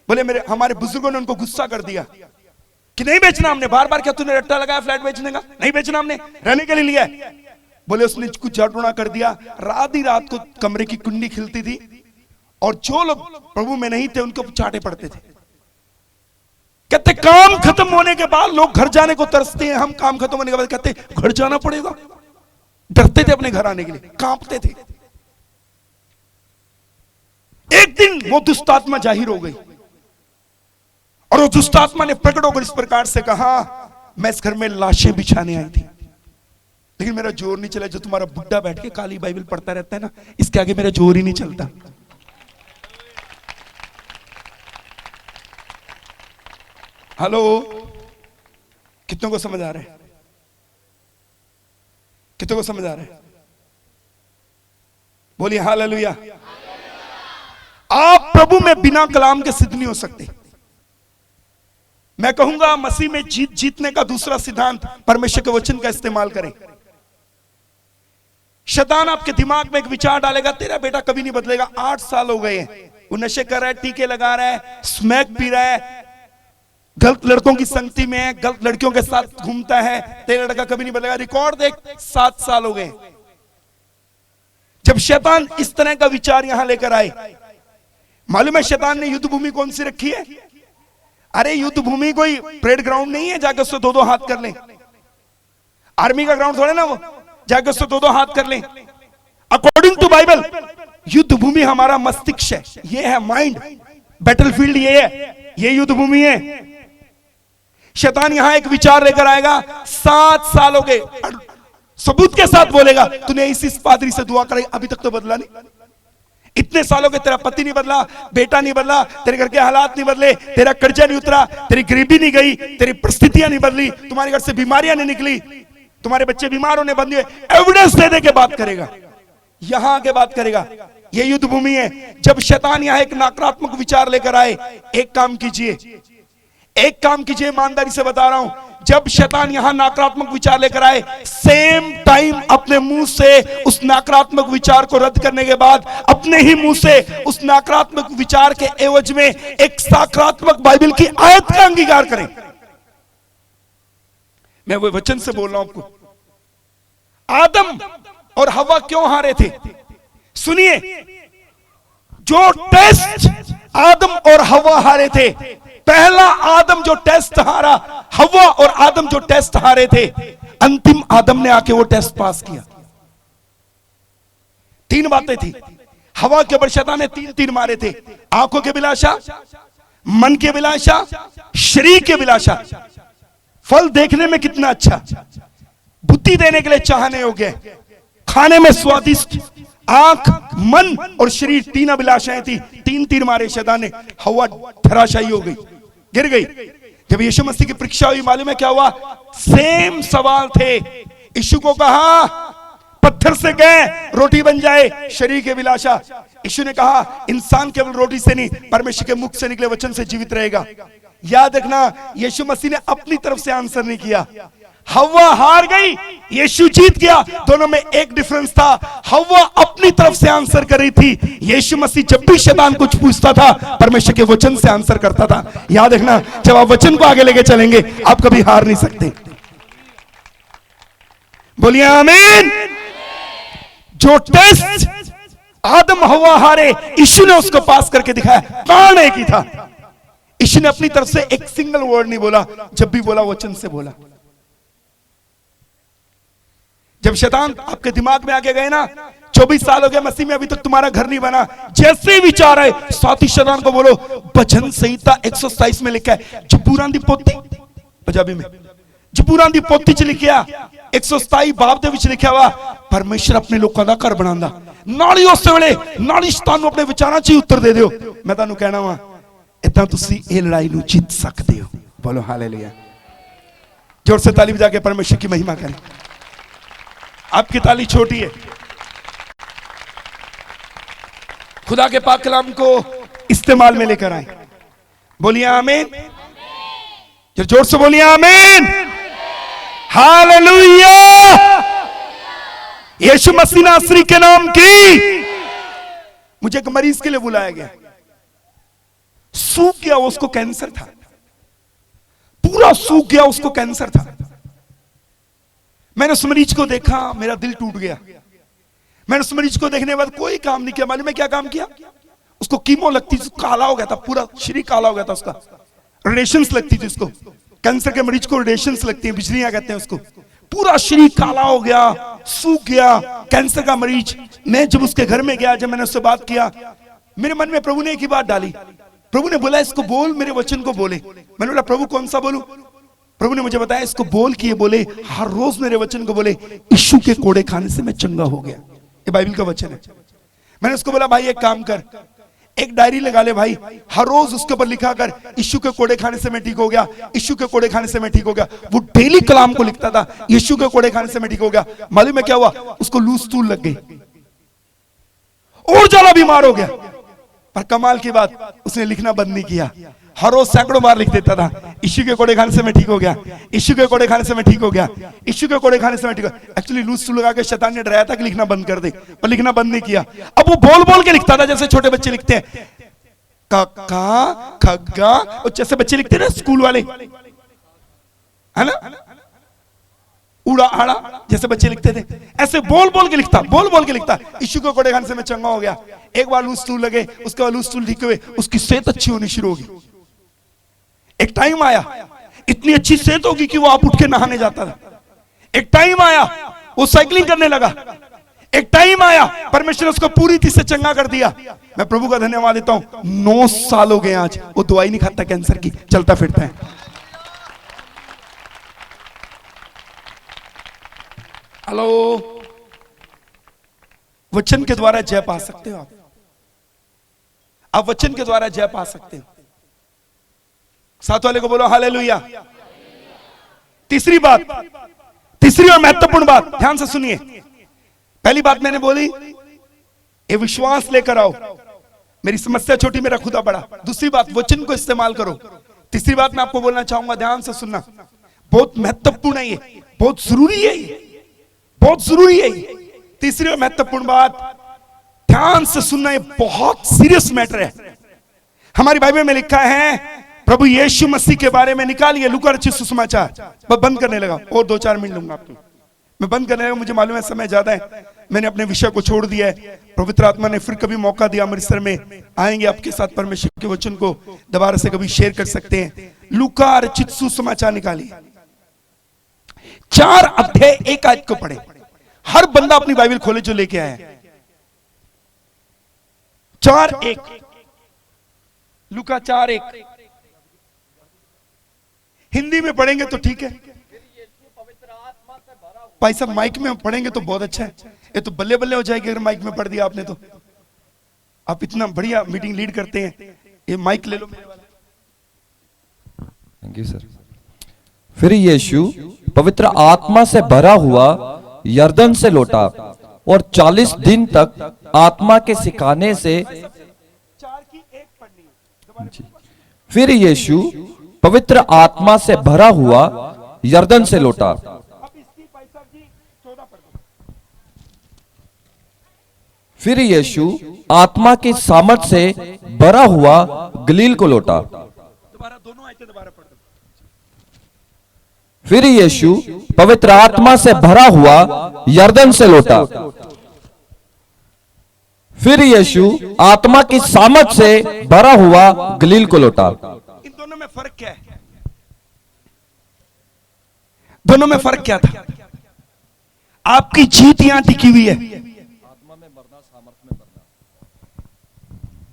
बोले हमारे बुजुर्गों ने उनको गुस्सा कर दिया कि नहीं बेचना हमने। बार बार क्या तूने रट्टा लगाया फ्लैट बेचने का? नहीं बेचना हमने, रहने के लिए लिया है। बोले उसने कुछ जादू कर दिया। रात ही रात को कमरे की कुंडी खिलती थी और जो लोग प्रभु में नहीं थे उनको चाटे पड़ते थे। कहते काम खत्म होने के बाद लोग घर जाने को तरसते हैं, हम काम खत्म होने के बाद कहते घर जाना पड़ेगा। डरते थे अपने घर आने के लिए, कांपते थे। एक दिन वो दुष्ट आत्मा जाहिर हो गई और वो दुष्ट आत्मा ने प्रकट होकर इस प्रकार से कहा, मैं इस घर में लाशें बिछाने आई थी, लेकिन मेरा जोर नहीं चला। जो तुम्हारा बुड्ढा बैठ के काली बाइबल पढ़ता रहता है ना, इसके आगे मेरा जोर ही नहीं चलता। हेलो, कितनों को समझ आ रहा है? कितनों को समझ आ रहा है? बोलिए हालेलुया। आप प्रभु में बिना कलाम के सिद्ध नहीं हो सकते। मैं कहूंगा मसीह में जीतने का दूसरा सिद्धांत, परमेश्वर के वचन का इस्तेमाल करें। शैतान आपके दिमाग में एक विचार डालेगा, तेरा बेटा कभी नहीं बदलेगा, 8 साल हो गए हैं, वो नशे कर रहा है, टीके लगा रहा है, स्मैक पी रहा है, गलत लड़कों की संगति में है, गलत लड़कियों के साथ घूमता है, तेरा लड़का कभी नहीं बदलेगा। रिकॉर्ड देख, 7 साल हो गए। जब शैतान इस तरह का विचार यहां लेकर आए, मालूम है शैतान ने युद्ध भूमि कौन सी रखी है? अरे युद्ध भूमि कोई परेड ग्राउंड नहीं है जाकर उससे 2-2 हाथ कर ले। आर्मी का ग्राउंड थोड़े ना वो, जाकर उससे 2-2 हाथ कर ले। अकॉर्डिंग टू बाइबल युद्ध भूमि हमारा मस्तिष्क है, ये है माइंड, बैटलफील्ड ये है, ये युद्ध भूमि है। शैतान यहां एक विचार लेकर आएगा, 7 साल हो गए, सबूत के साथ बोलेगा, तूने इस पादरी से दुआ कराई, अभी तक तो बदला नहीं। इतने सालों के तेरा पति नहीं बदला, बेटा नहीं बदला, तेरे घर के हालात नहीं बदले, तेरा कर्जा नहीं उतरा, तेरी गरीबी नहीं गई, तेरी परिस्थितियां नहीं बदली, तुम्हारे घर से बीमारियां नहीं निकली, तुम्हारे बच्चे बीमार होने बंद हुए, एविडेंस दे दे के बात करेगा, यहां आके बात करेगा। ये युद्ध भूमि है। जब शैतान यहां एक नकारात्मक विचार लेकर आए, एक काम कीजिए, एक काम कीजिए, ईमानदारी से बता रहा हूं, जब शैतान यहां नकारात्मक विचार लेकर आए, सेम टाइम अपने मुंह से उस नकारात्मक विचार को रद्द करने के बाद अपने ही मुंह से उस नकारात्मक विचार के एवज में एक सकारात्मक बाइबल की आयत का अंगीकार करें। मैं वो वचन से बोल रहा हूं आपको। आदम और हवा क्यों हारे थे? सुनिए, जो टेस्ट आदम और हवा हारे थे, पहला आदम जो टेस्ट हारा, हवा और आदम जो टेस्ट हारे थे, अंतिम आदम ने आके वो टेस्ट पास किया। 3 बातें थी। हवा के ऊपर शैतान ने 3 तीर मारे थे, आंखों के बिलाशा, मन के बिलाशा, शरीर के बिलाशा। फल देखने में कितना अच्छा, बुद्धि देने के लिए चाहने योग्य, खाने में स्वादिष्ट, आंख, मन और शरीर, 3 अभिलाषाएं थी। 3 तीर मारे शैतान ने, हवा धराशायी हो गई, गिर गई। जब यीशु मसीह की परीक्षा हुई, मालूम है क्या हुआ? सेम सवाल थे। यीशु को कहा पत्थर से कह रोटी बन जाए, शरीर के अभिलाषा। यीशु ने कहा इंसान केवल रोटी से नहीं, परमेश्वर के मुख से निकले वचन से जीवित रहेगा। याद रखना, यीशु मसीह ने अपनी तरफ से आंसर नहीं किया। हवा हार गई, यीशु जीत गया। दोनों में एक डिफरेंस था, हवा अपनी तरफ से आंसर कर रही थी, यीशु मसीह जब भी शैतान कुछ पूछता था परमेश्वर के वचन से आंसर करता था। याद रखना, जब आप वचन को आगे लेके चलेंगे आप कभी हार नहीं सकते। बोलिए आमीन। जो टेस्ट आदम हवा हारे, यीशु ने उसको पास करके दिखाया। कारण एक ही था, यीशु ने अपनी तरफ से एक सिंगल वर्ड नहीं बोला, जब भी बोला वचन से बोला। जब शैतान आपके दिमाग में आके गए ना, 24 साल हो गए मसीह में, अभी तक तुम्हारा घर नहीं बना, जैसे विचार आए साथ ही शैतान को बोलो, भजन संहिता 127 में लिखा है, जबूरां दी पोथी, पंजाबी में जबूरां दी पोथी च लिखा 127 बाब दे विच लिखा हुआ, परमेश्वर अपने लोगों का घर बनांदा। नाली उस वेले नाली शैतान नूं अपने विचारां च ही उत्तर दे दिओ। मैं तुहानूं कहना वा, इदां तुसीं इह लड़ाई नूं जीत सकदे हो। बोलो हालेलुया। जोर से ताली बजा के परमेश्वर की महिमा करें। आपकी ताली छोटी है। खुदा के पाक कलाम को इस्तेमाल में लेकर आए। बोलिए आमीन। जोर से बोलिए आमीन। हालेलुया। यीशु मसीह नासरी के नाम की। मुझे एक मरीज के लिए बुलाया गया, सूख गया, उसको कैंसर था, पूरा सूख गया, उसको कैंसर था। मैंने उस मरीज को देखा, मेरा दिल टूट गया। मैंने उस मरीज को देखने के बाद कोई काम नहीं किया। मालूम है क्या काम किया? उसको कीमो लगती थी, काला हो गया था, पूरा शरीर काला हो गया था उसका, रेडिएशंस लगती थी उसको। कैंसर के मरीज को रेडिएशंस लगती है, बिजलियां कहते हैं उसको। पूरा शरीर काला हो गया, सूख गया, कैंसर का मरीज। मैं जब उसके घर में गया, जब मैंने उससे बात किया, मेरे मन में प्रभु ने एक ही बात डाली। प्रभु ने बोला इसको बोल, मेरे वचन को बोले। मैंने बोला प्रभु कौन सा बोलूं? प्रभु ने मुझे बताया इसको बोल के, बोले हर रोज मेरे वचन को बोले, यीशु के कोड़े खाने से मैं चंगा हो गया। ये बाइबल का वचन है। मैंने उसको बोला भाई एक काम कर, एक डायरी लगा ले भाई, हर रोज उसके ऊपर लिखा कर यीशु के कोड़े खाने से मैं ठीक हो गया, यीशु के कोड़े खाने से मैं ठीक हो गया। वो डेली कलाम को लिखता था, यीशु के कोड़े खाने से मैं ठीक हो गया। मालूम है क्या हुआ? उसको लूज स्टूल लग गई और ज्यादा बीमार हो गया। पर कमाल की बात, उसने लिखना बंद नहीं किया। हर रोज सैकड़ों बार लिख देता था, यीशु के कोड़े खाने से मैं ठीक हो गया, यीशु के कोड़े खाने से मैं ठीक हो गया, यीशु के कोड़े खाने से मैं ठीक हो गया। एक्चुअली लूज स्टूल लगा के शैतान ने डराया था कि लिखना बंद कर दे, पर लिखना बंद नहीं किया। अब वो बोल बोल के लिखता था जैसे छोटे बच्चे लिखते हैं, काका खग्गा, और जैसे बच्चे लिखते हैं ना स्कूल वाले, है ना, उड़ा आड़ा जैसे बच्चे लिखते थे, ऐसे बोल बोल के लिखता, बोल बोल के लिखता, यीशु के कोड़े खाने से मैं चंगा हो गया। एक बार लूज स्टूल लगे, उसके बाद लूज स्टूल ठीक हुए, उसकी सेहत अच्छी होनी शुरू होगी। एक टाइम आया इतनी अच्छी सेहत होगी कि वो आप उठ के नहाने जाता था। एक टाइम आया वो साइकिलिंग करने लगा। एक टाइम आया परमेश्वर ने उसको पूरी तरह से चंगा कर दिया। मैं प्रभु का धन्यवाद देता हूं। 9 साल हो गए आज, वो दवाई नहीं खाता कैंसर की, चलता फिरता है। हेलो, वचन के द्वारा जय पा सकते हो आप वचन के द्वारा जय पा सकते हो। साथ वाले को बोलो हालेलुया। तीसरी बात, तीसरी और महत्वपूर्ण बात, ध्यान से सुनिए। पहली बात मैंने बोली, ये विश्वास लेकर आओ, मेरी समस्या छोटी मेरा खुदा बड़ा। दूसरी बात, वचन को इस्तेमाल करो। तीसरी बात मैं आपको बोलना चाहूंगा, ध्यान से सुनना, बहुत महत्वपूर्ण है ये, बहुत जरूरी है ये, बहुत जरूरी है ये। तीसरी और महत्वपूर्ण बात, ध्यान से सुनना, ये बहुत सीरियस मैटर है। हमारी बाइबल में लिखा है प्रभु यीशु मसीह के बारे में, निकालिए लूका रचित सुसमाचार। मैं बंद करने लगा, और 2-4 मिनट लूंगा आपको, मैं बंद करने लगा, मुझे मालूम है समय ज्यादा है, मैंने अपने विषय को छोड़ दिया है। पवित्र आत्मा ने फिर कभी मौका दिया, अमृतसर में आएंगे आपके साथ, परमेश्वर के वचन को दोबारा से कभी शेयर कर सकते हैं। लूका रचित सुसमाचार निकालिए, 4 अध्याय 1 आयत को पढ़े। हर बंदा अपनी बाइबल खोले जो लेके आया है। 4:1, लूका 4:1। हिंदी में पढ़ेंगे तो ठीक है, भाई साहब माइक में पढ़ेंगे तो बहुत अच्छा है। ये तो बल्ले बल्ले हो जाएगी अगर माइक में पढ़ दिया आपने तो। आप इतना बढ़िया मीटिंग लीड करते हैं, ये माइक ले लो मेरे वाला। Thank you sir. फिर यीशु पवित्र आत्मा से भरा हुआ यरदन से लौटा और 40 दिन तक आत्मा के सिखाने से। फिर यीशु पवित्र आत्मा से भरा हुआ यरदन से लौटा। फिर यीशु आत्मा की सामर्थ से भरा हुआ गलील को लौटा। फिर यीशु पवित्र आत्मा से भरा हुआ यरदन से लौटा। फिर यीशु आत्मा की सामर्थ से भरा हुआ गलील को लौटा। इन दोनों में फर्क क्या है? दोनों में फर्क क्या था? आपकी जीत यहां टिकी हुई है।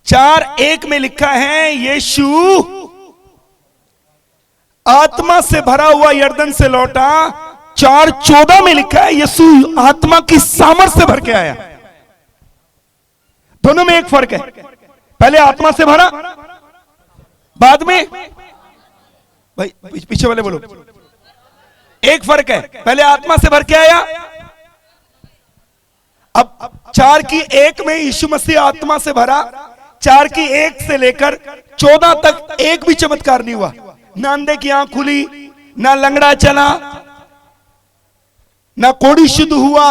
4:1 में लिखा है यीशु आत्मा से भरा हुआ यरदन से लौटा। 4:14 में लिखा है यीशु आत्मा की सामर्थ से भर के आया। दोनों में एक फर्क है, पहले आत्मा से भरा, बाद में, भाई पीछे वाले बोलो, एक फर्क है, पहले आत्मा से भर के आया। अब 4:1 में यीशु मसीह आत्मा से भरा। 4:1 से लेकर 14 तक एक भी चमत्कार नहीं हुआ। ना अंधे की आंख खुली, ना लंगड़ा चला, ना कोढ़ी शुद्ध हुआ,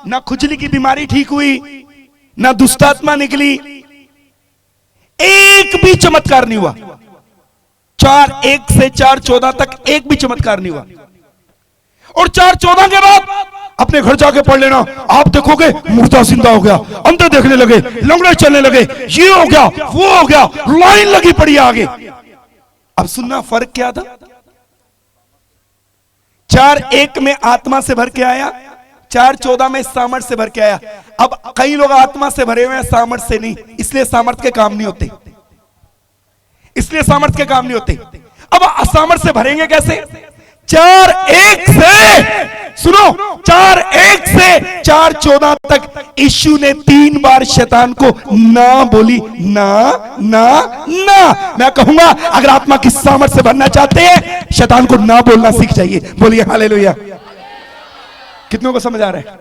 ना खुजली की बीमारी ठीक हुई, ना दुष्टात्मा निकली, एक भी चमत्कार नहीं हुआ। 4:1 से 4:14 तक एक भी चमत्कार नहीं हुआ। और 4:14 के बाद अपने घर जाके पढ़ लेना, आप देखोगे मुर्दा जिंदा हो गया, अंधे देखने लगे, लंगड़े चलने लगे, ये हो गया, वो हो गया, लाइन लगी पड़ी आगे। अब सुनना फर्क क्या था? 4:1 में आत्मा से भर के आया, 4:14 में सामर्थ से भर के आया। अब कई लोग आत्मा से भरे हुए हैं, सामर्थ से नहीं, इसलिए सामर्थ के काम नहीं होते, इसलिए सामर्थ के काम नहीं होते। अब असामर्थ से भरेंगे कैसे? 4:1 से सुनो, 4:1 से 4:14 तक यीशु ने 3 बार शैतान को ना बोली, ना ना ना। मैं कहूंगा अगर आत्मा की सामर्थ से भरना चाहते हैं, शैतान को ना बोलना सीख जाइए। बोलिए हालेलुया। कितनों को समझ आ रहा है?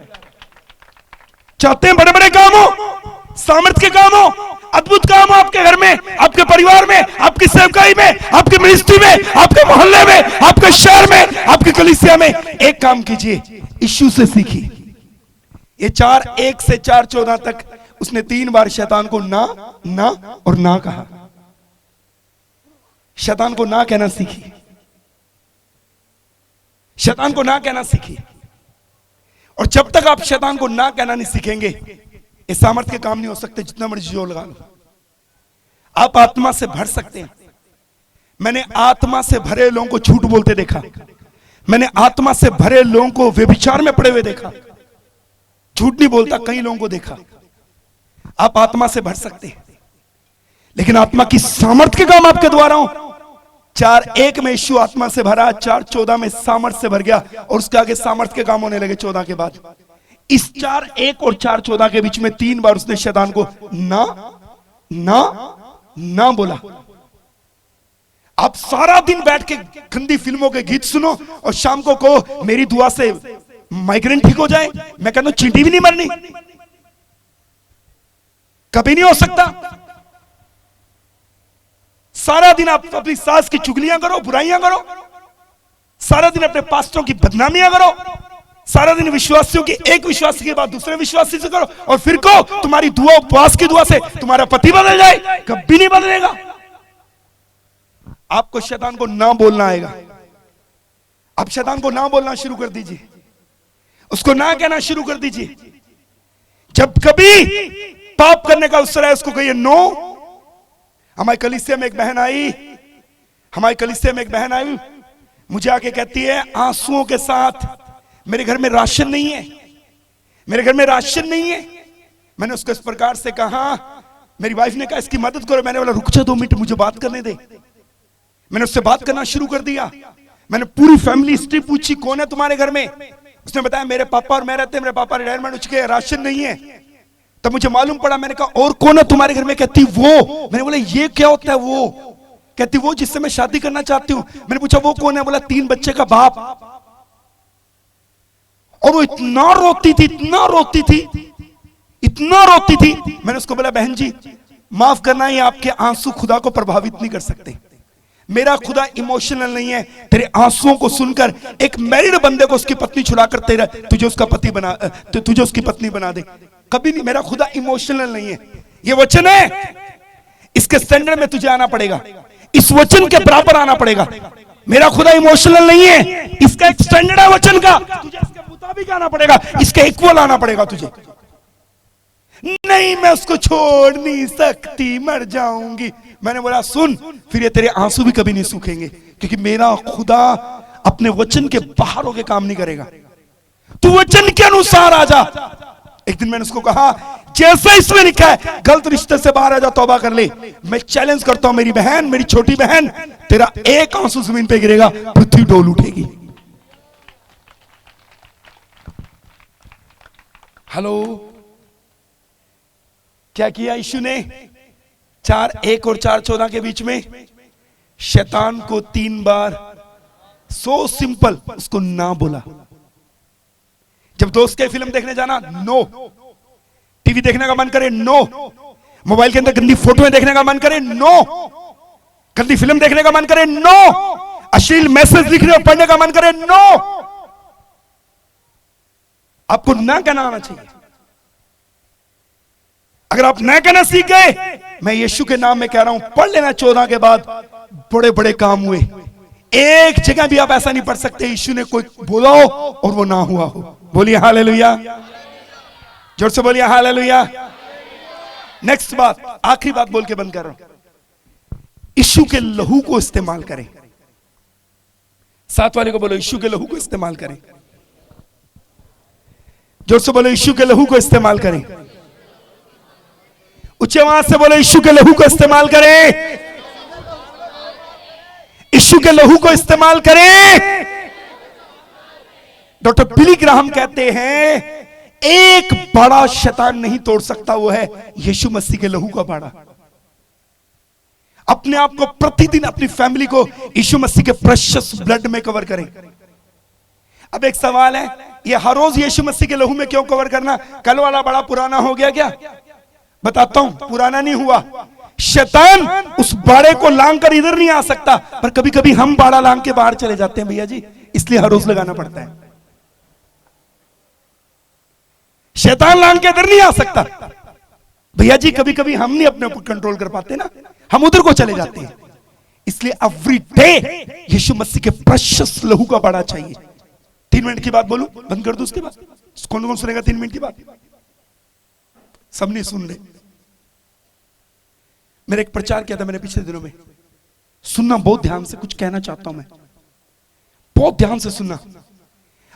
चाहते हैं बड़े बड़े काम हो, सामर्थ के काम हो, अद्भुत काम हो आपके घर में, आपके परिवार में, आपकी सेवकाई में, आपकी मिनिस्ट्री में, आपके मोहल्ले में, आपके शहर में, आपकी कलीसिया में, एक काम कीजिए, यीशु से सीखिए। ये 4:1 से 4:14 तक उसने 3 बार शैतान को ना ना और ना कहा। शैतान को ना कहना सीखिए, शैतान को ना कहना सीखिए। और जब तक आप शैतान को ना कहना नहीं सीखेंगे, ये सामर्थ्य के काम नहीं हो सकते, जितना मर्जी जोर लगा लो। आप आत्मा से भर सकते हैं। मैंने आत्मा से भरे लोगों को झूठ बोलते देखा, मैंने आत्मा से भरे लोगों को व्यभिचार में पड़े हुए देखा। झूठ नहीं बोलता, कई लोगों को देखा। आप आत्मा से भर सकते हैं, लेकिन आत्मा की सामर्थ्य के काम आपके द्वारा हो। 4:1 में यीशु आत्मा से भरा, 4:14 में सामर्थ्य से भर गया, और उसके आगे सामर्थ्य के काम होने लगे 14 के बाद। इस 4:1 और 4:14 के बीच में 3 बार उसने शैतान को ना ना ना बोला। आप सारा दिन बैठ के गंदी फिल्मों के गीत सुनो और शाम को कहो मेरी दुआ से माइग्रेन ठीक हो जाए। मैं कहता हूं चींटी भी नहीं मरनी, कभी नहीं हो सकता। सारा दिन आप अपनी सास की चुगलियां करो, बुराइयां करो, सारा दिन अपने पास्टरों की बदनामियां करो, सारा दिन विश्वासियों की एक विश्वासी के बाद दूसरे विश्वासी से करो, और फिर को तुम्हारी दुआ उपवास की दुआ से तुम्हारा पति बदल जाए, कभी नहीं बदलेगा। आपको शैतान को ना बोलना आएगा। आप शैतान को ना बोलना शुरू कर दीजिए, उसको ना कहना शुरू कर दीजिए। जब कभी पाप करने का अवसर है, उसको कहिए नो। हमारी कलीसिया में एक बहन आई, मुझे आके कहती है आंसुओं के साथ, मेरे घर में राशन नहीं है, मेरे घर में राशन नहीं है। मैंने उसको इस प्रकार से कहा, मेरी वाइफ ने कहा इसकी मदद करो। मैंने बोला रुक जा 2 मिनट, मुझे बात करने दे। मैंने उससे बात करना शुरू कर दिया। मैंने पूरी फैमिली हिस्ट्री पूछी, कौन है तुम्हारे घर में? उसने बताया मेरे पापा और मैं रहते हैं, मेरे पापा रिटायरमेंट हो चुके हैं, राशन नहीं है। तब मुझे मालूम पड़ा। मैंने कहा और कौन है तुम्हारे घर में? कहती वो। मैंने बोला ये क्या होता है वो? कहती वो जिससे मैं शादी करना चाहती हूँ। मैंने पूछा वो कौन है? बोला 3 बच्चे का बाप। और वो इतना रोती थी, इतना रोती थी, इतना रोती थी। मैंने उसको बोला बहन जी माफ करना, ये आपके आंसू खुदा को प्रभावित नहीं कर सकते। मेरा खुदा इमोशनल नहीं है। तेरे आंसुओं को सुनकर एक मैरिड बंदे को उसकी पत्नी छुड़ाकर तेरा तुझे उसका पति बना, तुझे उसकी पत्नी बना दे, कभी नहीं। मेरा खुदा इमोशनल नहीं है। ये वचन है, इसके स्टैंडर्ड में तुझे आना पड़ेगा, इस वचन के बराबर आना पड़ेगा। मेरा खुदा इमोशनल नहीं है, इसका एक स्टैंडर्ड है वचन का, तुझे इसके मुताबिक आना पड़ेगा, इसके इक्वल आना पड़ेगा तुझे। नहीं मैं उसको छोड़ नहीं सकती, मर जाऊंगी। मैंने बोला सुन, फिर ये तेरे आंसू भी कभी नहीं सूखेंगे, क्योंकि मेरा खुदा अपने वचन के बाहर होके काम नहीं करेगा। तू वचन के अनुसार आ जा। एक दिन मैंने उसको कहा जैसे इसमें लिखा है गलत रिश्ते से बाहर आ जा, तौबा कर ले। मैं चैलेंज करता हूं मेरी बहन, मेरी छोटी बहन, तेरा एक आंसू जमीन पे गिरेगा, पृथ्वी डोल उठेगी। हेलो, क्या किया यीशु ने? 4:1 और 4:14 के बीच में शैतान को 3 बार सो सिंपल उसको ना बोला। जब दोस्त के फिल्म देखने जाना, नो। टीवी देखने का मन करे, नो। मोबाइल के अंदर गंदी फोटोएं देखने का मन करे, नो। गंदी फिल्म देखने का मन करे, नो। अश्लील मैसेज लिखने और पढ़ने का मन करे, नो। आपको ना कहना आना चाहिए। अगर आप ना कहना सीख गए, मैं यीशु के नाम में कह रहा हूं, पढ़ लेना 14 के बाद बड़े बड़े काम हुए। एक जगह भी आप ऐसा नहीं पढ़ सकते यीशु ने कोई बोला हो और वो ना हुआ हो। बोलिए हालेलुया, जोर से बोलिए हालेलुया। नेक्स्ट बात, आखिरी बात बोल के बंद कर रहा हूं। यीशु के लहू को इस्तेमाल करें। साथ वाले को बोलो यीशु के लहू को इस्तेमाल करें। जोर से बोलो यीशु के लहू को इस्तेमाल करें। ऊंचे आवाज से बोलो यीशु के लहू को इस्तेमाल करें। यीशु के लहू को इस्तेमाल करें। डॉक्टर बिली ग्राहम कहते हैं एक बड़ा शैतान नहीं तोड़ सकता, वो है यीशु मसीह के लहू का बाड़ा। अपने आप को प्रतिदिन, अपनी फैमिली को यीशु मसीह के प्रेशियस ब्लड में कवर करें। अब एक सवाल है, ये हर रोज यीशु मसीह के लहू में क्यों कवर करना? कल वाला बड़ा पुराना हो गया क्या? बताता हूं, पुराना नहीं हुआ। शैतान उस बाड़े को लांग कर इधर नहीं आ सकता, पर कभी कभी हम बाड़ा लांग के बाहर चले जाते हैं भैया जी, इसलिए हर रोज लगाना पड़ता है। शैतान लांग के इधर नहीं आ सकता भैया जी, कभी कभी हम नहीं अपने ऊपर कंट्रोल कर पाते ना, हम उधर को चले जाते हैं। इसलिए एवरी डे यीशु मसीह के प्रेशियस लहू का बाड़ा चाहिए। 3 मिनट की बात बोलूं, बंद कर दूं उसके बाद? कौन कौन सुनेगा 3 मिनट की बात? सब नहीं सुन रहे। मेरे एक प्रचार किया था मैंने पिछले दिनों में, सुनना बहुत ध्यान से, कुछ कहना चाहता हूं मैं, बहुत ध्यान से सुनना।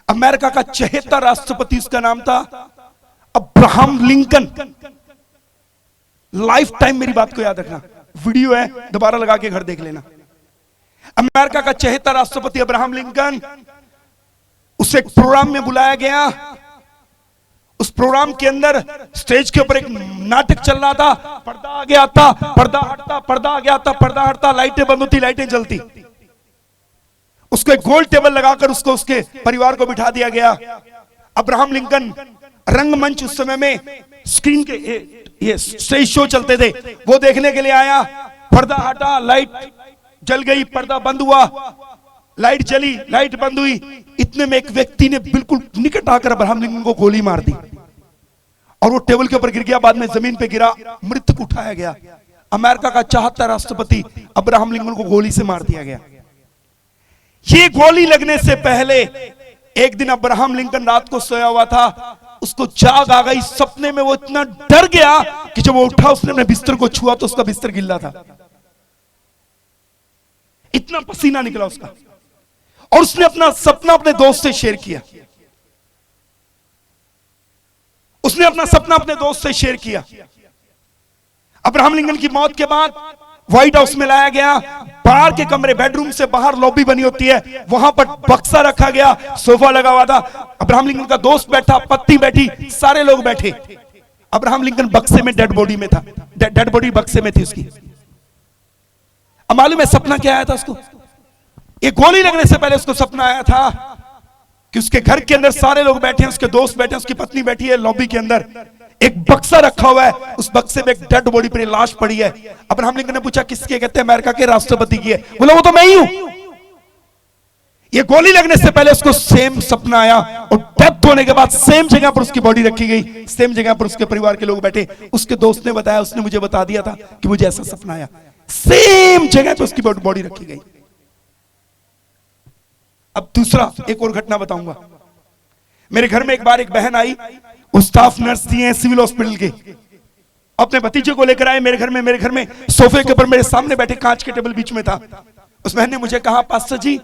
अमेरिका का 74 राष्ट्रपति, उसका नाम था अब्राहम लिंकन। लाइफ टाइम मेरी बात को याद रखना, वीडियो है, दोबारा लगा के घर देख लेना। अमेरिका का 74 राष्ट्रपति अब्राहम लिंकन, उसे एक प्रोग्राम में बुलाया गया। उस प्रोग्राम के अंदर स्टेज के ऊपर एक नाटक चल रहा था, पर्दा आ गया था, पर्दा हटता, पर्दा आ गया था, पर्दा हटता, लाइटें बंद होती, लाइटें जलती। उसको एक गोल टेबल लगाकर उसको, उसके परिवार को बिठा दिया गया। अब्राहम लिंकन रंगमंच, उस समय में स्क्रीन के ये स्टेज शो चलते थे, वो देखने के लिए आया। पर्दा हटा, लाइट जल गई, पर्दा बंद हुआ, लाइट जली, लाइट बंद हुई। इतने में एक व्यक्ति ने बिल्कुल निकट आकर अब्राहम लिंकन को गोली मार दी और वो टेबल के ऊपर गिर गया, बाद में जमीन पे गिरा, मृतक उठाया गया। अमेरिका का 74 राष्ट्रपति अब्राहम लिंकन को गोली से मार दिया गया। ये गोली लगने से पहले एक दिन अब्राहम लिंकन रात को सोया हुआ था, उसको जाग आ गई। सपने में वो इतना डर गया कि जब वो उठा, उसने अपने बिस्तर को छुआ तो उसका बिस्तर गिल्ला था, इतना पसीना निकला उसका। और उसने अपना सपना अपने दोस्त से शेयर किया। उसने अपना सपना अपने दोस्त से शेयर किया। अब्राहम लिंकन की मौत के बाद व्हाइट हाउस में लाया गया। बाहर के कमरे, बेडरूम से बाहर लॉबी बनी होती है, वहां पर बक्सा रखा गया, सोफा लगा हुआ था। अब्राहम लिंकन का दोस्त बैठा, पत्नी बैठी, सारे लोग बैठे। अब्राहम लिंकन बक्से में, डेड बॉडी में था, डेड बॉडी बक्से में थी उसकी। अब मालूम है सपना क्या आया था उसको? ये गोली लगने से पहले उसको सपना आया था कि उसके घर के अंदर सारे लोग बैठे हैं, उसके दोस्त बैठे हैं, उसकी पत्नी बैठी है लॉबी के अंदर, एक बक्सा रखा हुआ है, उस बक्से में एक डेड बॉडी पर लाश पड़ी है। अब्राहम लिंकन ने पूछा किसकी है? कहते हैं अमेरिका के राष्ट्रपति की है। बोला वो तो मैं ही हूं। ये गोली लगने से पहले उसको सेम सपना आया और डेथ होने के बाद सेम जगह पर उसकी बॉडी रखी गई, सेम जगह पर उसके परिवार के लोग बैठे। उसके दोस्त ने बताया, उसने मुझे बता दिया था कि मुझे ऐसा सपना आया, सेम जगह पर उसकी बॉडी रखी गई। अब दूसरा एक और घटना बताऊंगा। मेरे घर में एक बार एक बहन आई, वो स्टाफ नर्स थी हैं सिविल हॉस्पिटल के, अपने भतीजे को लेकर आए मेरे घर में सोफे के ऊपर मेरे सामने बैठे, कांच के टेबल बीच में था। उस बहन ने मुझे कहा पास्टर जी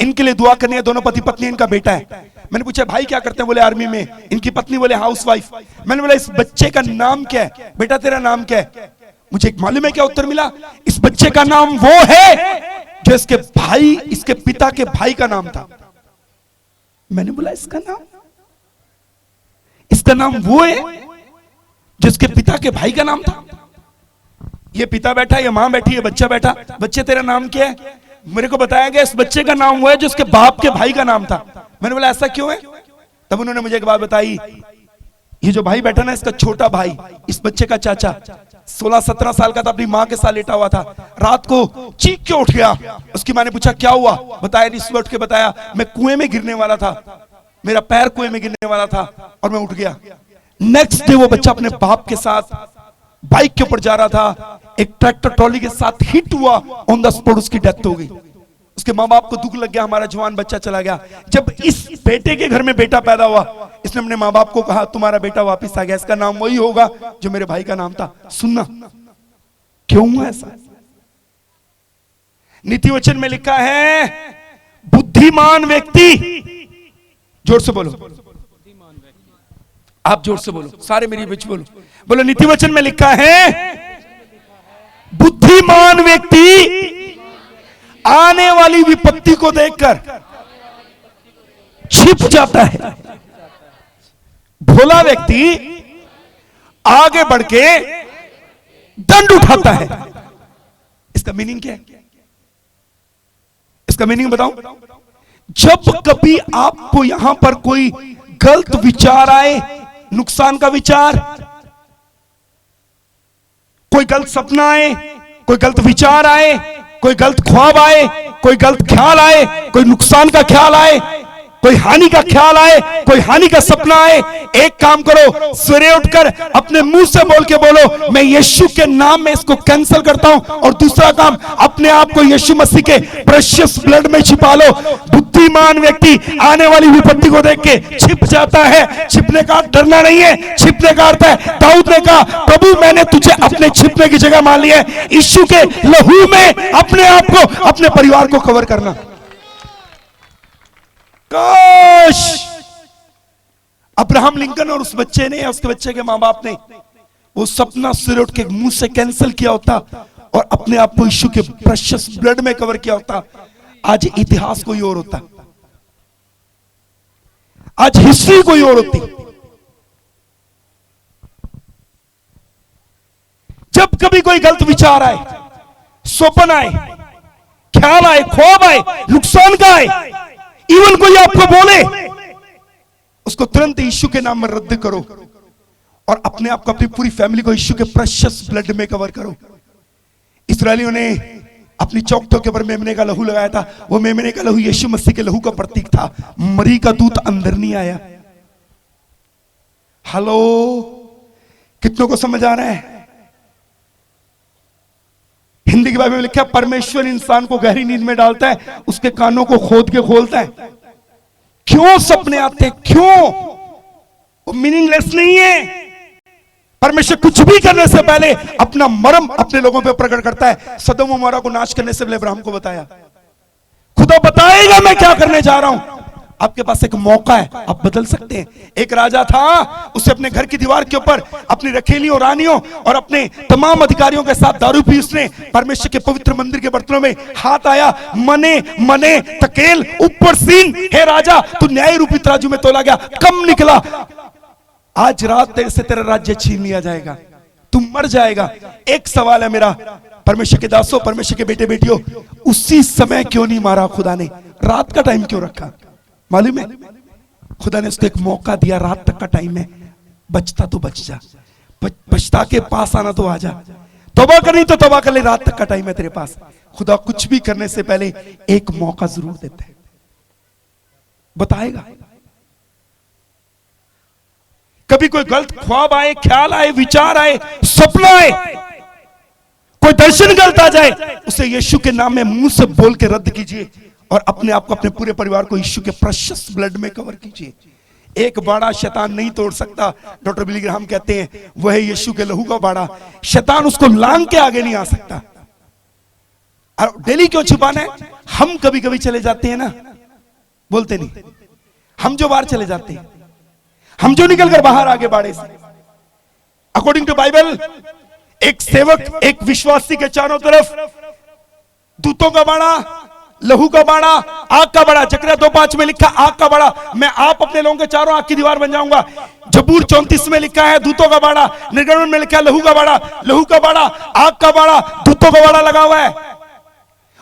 इनके लिए दुआ करनी है, दोनों पति पत्नी, इनका बेटा है। मैंने पूछा भाई क्या करते हैं? बोले आर्मी में। इनकी पत्नी बोले हाउसवाइफ। मैंने बोला इस बच्चे का नाम क्या है? बेटा तेरा नाम क्या है? मुझे मालूम है क्या उत्तर मिला? इस बच्चे का नाम वो है जो इसके भाई, इसके पिता के भाई का नाम था। मैंने बोला इसका नाम वो है जो इसके पिता के भाई का नाम था। ये पिता बैठा, ये मां बैठी, ये बच्चा बैठा। बच्चे तेरा नाम क्या है? मेरे को बताया गया इस बच्चे का नाम वो है जो उसके बाप के भाई का नाम था। मैंने बोला ऐसा क्यों है? तब उन्होंने मुझे एक बात बताई, ये जो भाई बैठा ना, इसका छोटा भाई, इस बच्चे का चाचा, 16-17 साल का था, अपनी मां के साथ लेटा हुआ था। रात को चीख के उठ गया। उसकी मां ने पूछा क्या हुआ? बताया नहीं। सुबह उठ के बताया मैं कुएं में गिरने वाला था, मेरा पैर कुएं में गिरने वाला था और मैं उठ गया। नेक्स्ट डे वो बच्चा अपने बाप के साथ बाइक के ऊपर जा रहा था, एक ट्रैक्टर ट्रॉली के साथ हिट हुआ, ऑन द स्पॉट उसकी डेथ हो गई। उसके माँ बाप को दुख लग गया, हमारा जवान बच्चा चला गया। जब इस बेटे के घर में बेटा पैदा हुआ, इसने अपने माँ बाप को कहा तुम्हारा बेटा वापस आ गया, इसका नाम वही होगा जो मेरे भाई का नाम था। सुनना क्यों हुआ ऐसा? नीति वचन में लिखा है बुद्धिमान व्यक्ति, जोर से बोलो, आप जोर से बोलो, सारे मेरी बीच बोलो, बोलो नीति वचन में लिखा है बुद्धिमान व्यक्ति आने वाली विपत्ति को देखकर छिप जाता है। भोला व्यक्ति आगे बढ़ के दंड उठाता है। इसका मीनिंग क्या है? इसका मीनिंग बताऊं? जब कभी आपको यहां पर कोई गलत विचार आए, नुकसान का विचार, कोई गलत सपना आए, कोई गलत विचार आए, कोई गलत ख्वाब आए, कोई गलत ख्याल आए, कोई नुकसान का ख्याल आए, कोई हानि का ख्याल आए, कोई हानि का सपना आए, एक काम करो, सवेरे उठकर अपने मुंह से बोल के बोलो, मैं यीशु के नाम में इसको कैंसिल करता हूं। और दूसरा काम, अपने आप को यीशु मसीह के प्रेशियस ब्लड में छिपा लो। बुद्धिमान व्यक्ति आने वाली विपत्ति को देख के छिप जाता है। छिपने का डरना नहीं है, छिपने का अर्थ है, दाऊद ने कहा, प्रभु मैंने तुझे अपने छिपने की जगह मान लिया है। यीशु के लहू में अपने आप को, अपने परिवार को कवर करना। काश अब्राहम लिंकन और उस बच्चे ने, उसके बच्चे के मां बाप ने वो सपना सिर उठ के मुंह से कैंसिल किया होता और अपने आप को यीशु के प्रेशियस ब्लड में कवर किया होता, आज इतिहास कोई और होता, आज हिस्ट्री कोई और होती। जब कभी कोई गलत विचार आए, स्वप्न आए, ख्याल आए, ख्वाब आए, नुकसान का आए, इवन कोई आपको बोले, उसको तुरंत यीशु के नाम में रद्द करो और अपने आप को, अपनी पूरी फैमिली को यीशु के प्रेशियस ब्लड में कवर करो। इस्राएलियों ने अपनी चौखटों के ऊपर मेमने का लहू लगाया था। वो मेमने का लहू यीशु मसीह के लहू का प्रतीक था। मरी का दूत अंदर नहीं आया। हेलो, कितनों को समझ आ रहा है? हिंदी की बाइबल में लिखा है, परमेश्वर इंसान को गहरी नींद में डालता है, उसके कानों को खोद के खोलता है। क्यों सपने आते? क्यों? वो मीनिंगलेस नहीं है। परमेश्वर कुछ भी करने से पहले अपना मर्म अपने लोगों पे प्रकट करता है। सदोम और मोरा को नाश करने से पहले अब्राहम को बताया, खुदा बताएगा मैं क्या करने जा रहा हूं। आपके पास एक मौका है, आप बदल सकते हैं। एक राजा था, उसे अपने घर की दीवार के ऊपर अपनी रखेलियों, रानियों और अपने तमाम अधिकारियों के साथ दारू पी उसने परमेश्वर के पवित्र मंदिर के बर्तनों में हाथ आया, मने मने तकेल ऊपर सीन, हे राजा तू न्याय रूपी तराजू में तोला गया, कम निकला। आज रात तेरे से तेरा राज्य छीन लिया जाएगा, तू मर जाएगा। एक सवाल है मेरा, परमेश्वर के दासों, परमेश्वर के बेटे बेटियों, उसी समय क्यों नहीं मारा खुदा ने? रात का टाइम क्यों रखा? मालूम है, खुदा ने उसको एक मौका दिया, रात तक का टाइम है, बचता तो बच जा, बचता के पास आना तो आ जा, तौबा करनी तो तौबा कर ले, रात तक का टाइम है तेरे पास। खुदा कुछ भी करने से पहले एक मौका जरूर देता है, बताएगा। कभी कोई गलत ख्वाब आए, ख्याल आए, विचार आए, सपना आए, कोई दर्शन गलत आ जाए, उसे यीशु के नाम में मुंह से बोल के रद्द कीजिए और अपने आप को, अपने पूरे परिवार को यीशु के प्रेशियस ब्लड में कवर कीजिए। एक बाड़ा शैतान नहीं तोड़ सकता। डॉक्टर बिली ग्राहम कहते हैं, वह है यीशु के लहू का बाड़ा, शैतान उसको लांग के आगे नहीं आ सकता। और डेली क्यों छुपाना है? हम कभी कभी चले जाते हैं ना, बोलते नहीं, हम जो बाहर चले जाते हैं, हम जो निकल कर बाहर आगे बाड़े से। अकॉर्डिंग टू बाइबल, एक सेवक, एक विश्वासी के चारों तरफ दूतों का बाड़ा, लहू का बाड़ा, आग का बाड़ा। जकरिया 2:5 में लिखा आग का बाड़ा, मैं आप अपने लोगों के चारों आग की दीवार बन जाऊंगा। जबूर 34 में लिखा है दूतों का बाड़ा। निर्गमन में लिखा है लहू का बाड़ा, लहू का बाड़ा, आग का बाड़ा, दूतों का बाड़ा लगा हुआ है।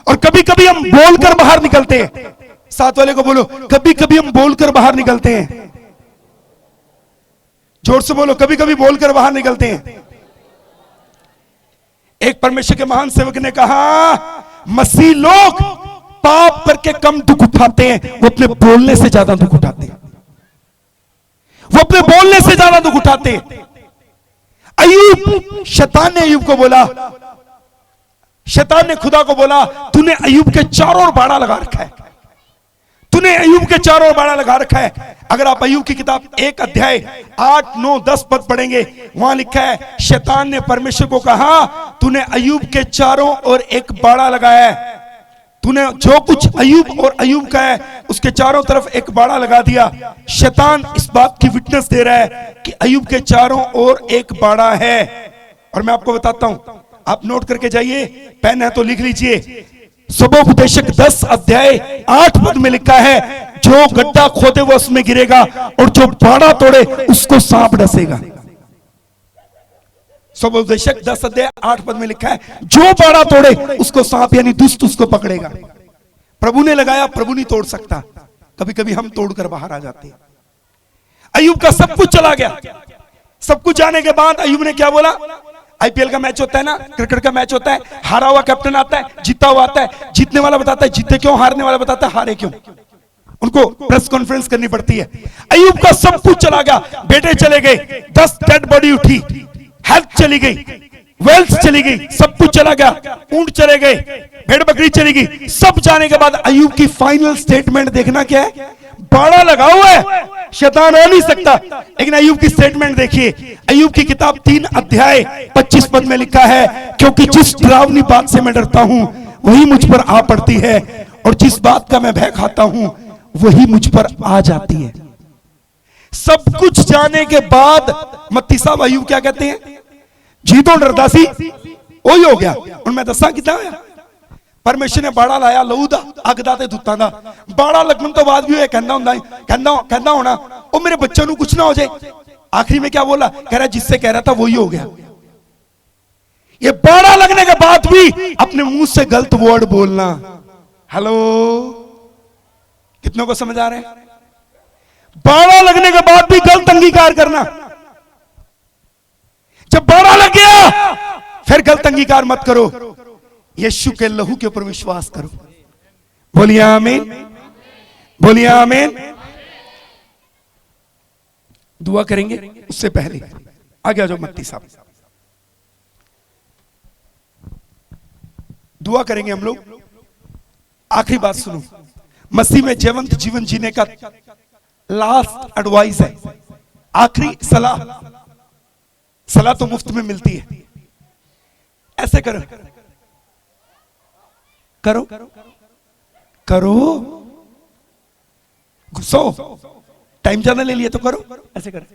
और कभी कभी हम बोलकर बाहर निकलते हैं। साथ वाले को बोलो, कभी कभी हम बोलकर बाहर निकलते हैं। जोर से बोलो, कभी कभी बोलकर बाहर निकलते हैं। एक परमेश्वर के महान सेवक ने कहा, मसीह लोग पाप करके कम दुख उठाते हैं, वो अपने बोलने से ज्यादा दुख उठाते हैं। वो अपने बोलने से ज्यादा दुख उठाते हैं। अय्यूब, शैतान ने अय्यूब को बोला, शैतान ने खुदा को बोला, तूने अय्यूब के चारों ओर बाड़ा लगा रखा है, तूने अय्यूब के चारों ओर बाड़ा लगा रखा है। अगर आप अय्यूब की किताब 1 अध्याय 8, 9, 10 पद पढ़ेंगे, वहां लिखा है, शैतान ने परमेश्वर को कहा, तूने अय्यूब के चारों ओर एक बाड़ा लगाया है, तूने जो कुछ अय्यूब और अय्यूब का है उसके चारों तरफ एक बाड़ा लगा दिया। शैतान इस बात की विटनेस दे रहा है कि अय्यूब के चारों ओर एक बाड़ा है। और मैं आपको बताता हूं, आप नोट करके जाइए, पेन है तो लिख लीजिए। सबोपदेशक 10 अध्याय 8 पद में लिखा है, जो गड्ढा खोदे वो उसमें गिरेगा, और जो बाड़ा तोड़े उसको सांप डसेगा। स्वोपदेशक 10 अध्याय 8 पद में लिखा है, जो बाड़ा तोड़े उसको सांप यानी दुष्ट उसको पकड़ेगा। प्रभु ने लगाया, प्रभु नहीं तोड़ सकता। कभी कभी हम तोड़कर बाहर आ जाते हैं। अय्यूब का सब कुछ चला गया। सब कुछ जाने के बाद अय्यूब ने क्या बोला? आईपीएल का मैच होता है ना, क्रिकेट का मैच होता है, हारा हुआ कैप्टन आता है, जीता हुआ आता है, जीतने वाला बताता है जीते क्यों, हारने वाला बताता है हारे क्यों। उनको प्रेस कॉन्फ्रेंस करनी पड़ती है। अय्यूब का सब कुछ चला गया। बेटे चले गए, 10 डेड बॉडी उठी, हेल्थ चली गई, वेल्थ चली गई, सब कुछ चला गया। ऊंट चले गए, भेड़ बकरी चली गई। सब जाने के बाद अय्यूब की फाइनल स्टेटमेंट देखना क्या है? बाड़ा लगा हुआ है, शैतान आ नहीं सकता। लेकिन अय्यूब की स्टेटमेंट देखिए। अय्यूब की किताब 3 अध्याय 25 पद में लिखा है, क्योंकि जिस डरावनी बात से मैं डरता हूं वही मुझ पर आ पड़ती है, और जिस बात का मैं भय खाता हूं वही मुझ पर आ जाती है। सब कुछ जाने के बाद मत्ती साहब अय्यूब क्या कहते हैं? जी तो डरदा सी, वही हो गया। उनमें दसा कितना होया? परमेश्वर ने बाड़ा लाया, लहू दा, अग दा ते दुत्तां दा। बाड़ा लगन तो बाद भी कहना होना ओ मेरे बच्चों को कुछ ना हो जाए। आखिरी में क्या बोला? कह रहा जिससे कह रहा था वही हो गया। ये बाड़ा लगने के बाद भी अपने मुंह से गलत वर्ड बोलना। हेलो, कितनों को समझ आ रहे हैं? बाड़ा लगने के बाद भी गलत अंगीकार करना। जब बाड़ा लग गया फिर गलत अंगीकार मत करो, यीशु के लहू के ऊपर विश्वास करो। बोलिए आमीन, बोलिए आमीन। दुआ करेंगे उससे पहले आगे आ जाओ मत्ती साहब। दुआ करेंगे हम लोग। आखिरी बात सुनो, मसीह में जीवंत जीवन जीने का लास्ट एडवाइस है, आखिरी सलाह। सलाह तो मुफ्त में मिलती है। ऐसे करो करो करो, घुसो, टाइम ज्यादा ले लिया तो करो। ऐसे करो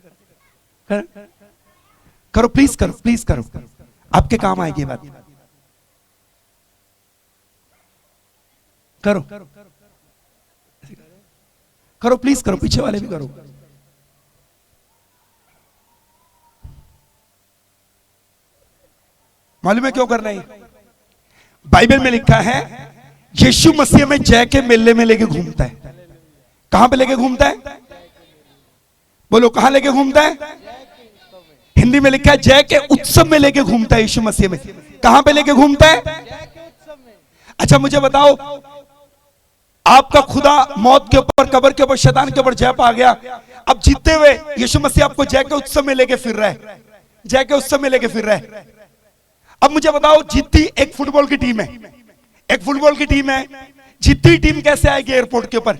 करो, प्लीज करो, प्लीज करो, आपके काम आएगी बात। करो करो, प्लीज करो, पीछे वाले भी करो। मालूम है क्यों करना है? बाइबल में लिखा है यीशु मसीह में जय के मेले में लेके घूमता है। कहां पे लेके घूमता है? बोलो कहां लेके घूमता है? हिंदी में लिखा है जय के उत्सव में लेके घूमता है। यीशु मसीह में कहां पे लेके घूमता है? अच्छा मुझे बताओ, आपका खुदा मौत के ऊपर, कब्र के ऊपर, शैतान के ऊपर जय पा गया। अब जीतते हुए यीशु मसीह आपको जय के उत्सव में लेके फिर रहा है, जय के उत्सव में लेके फिर रहा है। अब मुझे बताओ, जीती एक फुटबॉल की टीम है, एक फुटबॉल की टीम है, जीती टीम कैसे आएगी एयरपोर्ट के ऊपर?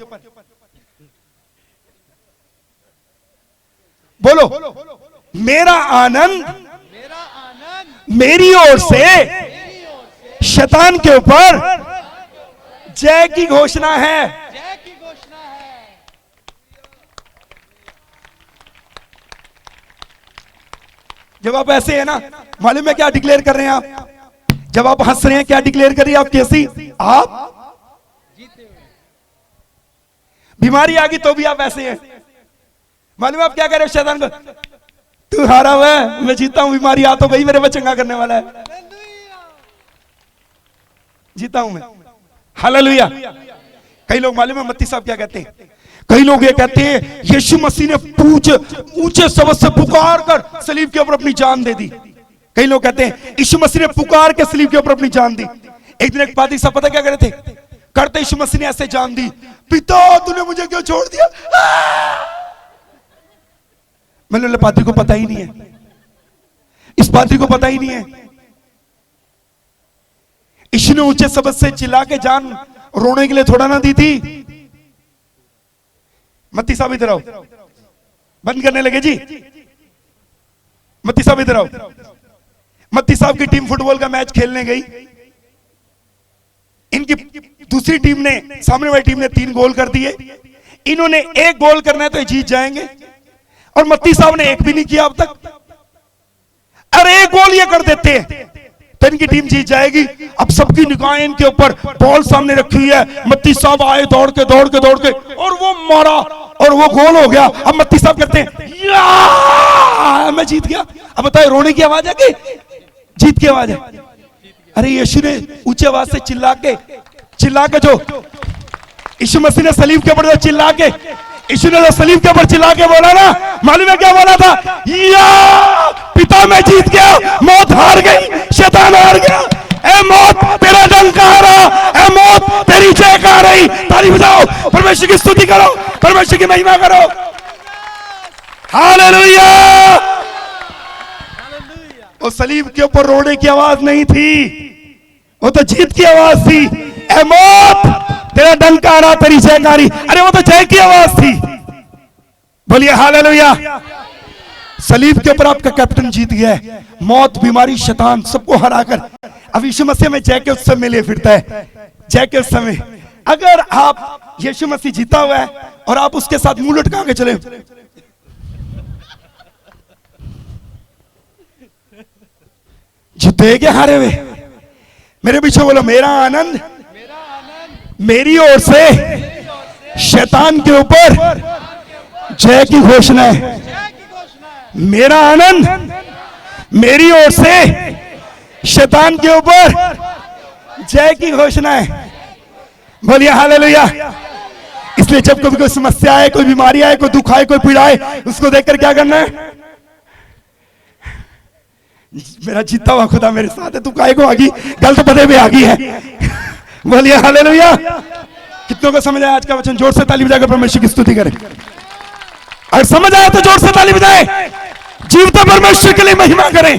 बोलो, मेरा आनंद मेरी ओर से शैतान के ऊपर जय की घोषणा है। जब आप ऐसे है ना, मालूम है क्या डिक्लेयर कर रहे हैं आप? जब आप हंस रहे हैं क्या डिक्लेयर कर रही है आप? कैसी? आप बीमारी आ गई तो भी आप ऐसे हैं। मालूम है आप क्या कह रहे हो शैतान को? तू हारा हुआ है, मैं जीता हूं। बीमारी आ तो गई, मेरे में चंगा करने वाला है, जीता हूं मैं। हालेलुया। कई लोग मालूम है मत्ती साहब क्या कहते हैं? कई लोग ये कहते हैं यीशु मसीह ने ऊंचे शब्द से पुकार कर सलीब के ऊपर अपनी जान दे दी। कई लोग कहते हैं यीशु मसीह ने पुकार के सलीब के ऊपर अपनी जान दी। एक दिन एक पादरी साहब पता क्या करे थे? करते यीशु मसीह ने ऐसे जान दी, पिता तूने मुझे क्यों छोड़ दिया? मैंने पादरी को पता ही नहीं है, इस पादरी को पता ही नहीं है। यीशु ने ऊंचे शब्द से चिल्ला के जान रोने के लिए थोड़ा ना दी थी। मत्ती साहब इधर आओ, बंद करने लगे जी। मत्ती साहब इधर आओ। मत्ती साहब की टीम फुटबॉल का मैच खेलने गई। इनकी दूसरी टीम ने, सामने वाली टीम ने 3 गोल कर दिए। इन्होंने 1 गोल करना है तो जीत जाएंगे, और मत्ती साहब ने 1 भी नहीं किया अब तक। अरे 1 गोल ये कर देते हैं तो इनकी टीम जीत जाएगी। अब सबकी निगाहें इनके ऊपर, बॉल सामने रखी हुई है। मत्ती साहब आए दौड़ के और वो मारा और वो गोल हो गया। अब मत्ती साहब कहते हैं या मैं जीत गया। अब बताए रोने की आवाज है कि जीत की आवाज है? अरे यीशु ने ऊंची आवाज से चिल्ला के जो यीशु मसीह ने सलीब के ऊपर जो चिल्ला के, यीशु ने जो सलीब के ऊपर चिल्ला के बोला ना, मालूम है क्या बोला था? या पिता मैं जीत गया, मौत हार गई, शैतान हार गया। ए मौत तेरा डंका आ रहा, ए मौत तेरी जय का रही। ताली बजाओ, परमेश्वर की स्तुति करो, परमेश्वर की महिमा करो। हालेलुया। वो सलीब के ऊपर रोने की आवाज नहीं थी, वो तो जीत की आवाज थी। ए मौत तेरा डंका आ रहा, तेरी जयकारी। अरे वो तो जय की आवाज थी। बोलिए हालेलुया। सलीब के ऊपर आपका कैप्टन जीत गया है। मौत, बीमारी, शैतान सबको हराकर अब यीशु मसीह में जय के उत्सव में ले फिरता है। जय के उत्सव में अगर आप यीशु मसीह जीता हुआ है और आप उसके साथ मुंह लटका के चले, जीते क्या हारे हुए? मेरे पीछे बोलो, मेरा आनंद मेरी ओर से शैतान के ऊपर जय की घोषणा है। मेरा आनंद मेरी ओर से शैतान के ऊपर जय की घोषणा है। बोलिए हालेलुया। इसलिए जब कभी कोई समस्या आए, कोई बीमारी आए, कोई दुख आए, कोई पीड़ा आए, उसको देखकर क्या करना है? मेरा जीता हुआ खुदा मेरे साथ है, तू काहे को आगी, गलत पते पे आगी है। बोलिए हालेलुया। कितनों को समझ आया आज का वचन? जोर से ताली बजाकर परमेश्वर की स्तुति करें। अगर समझ आया तो जोर से ताली बजाएं। जीवता परमेश्वर के लिए महिमा करें।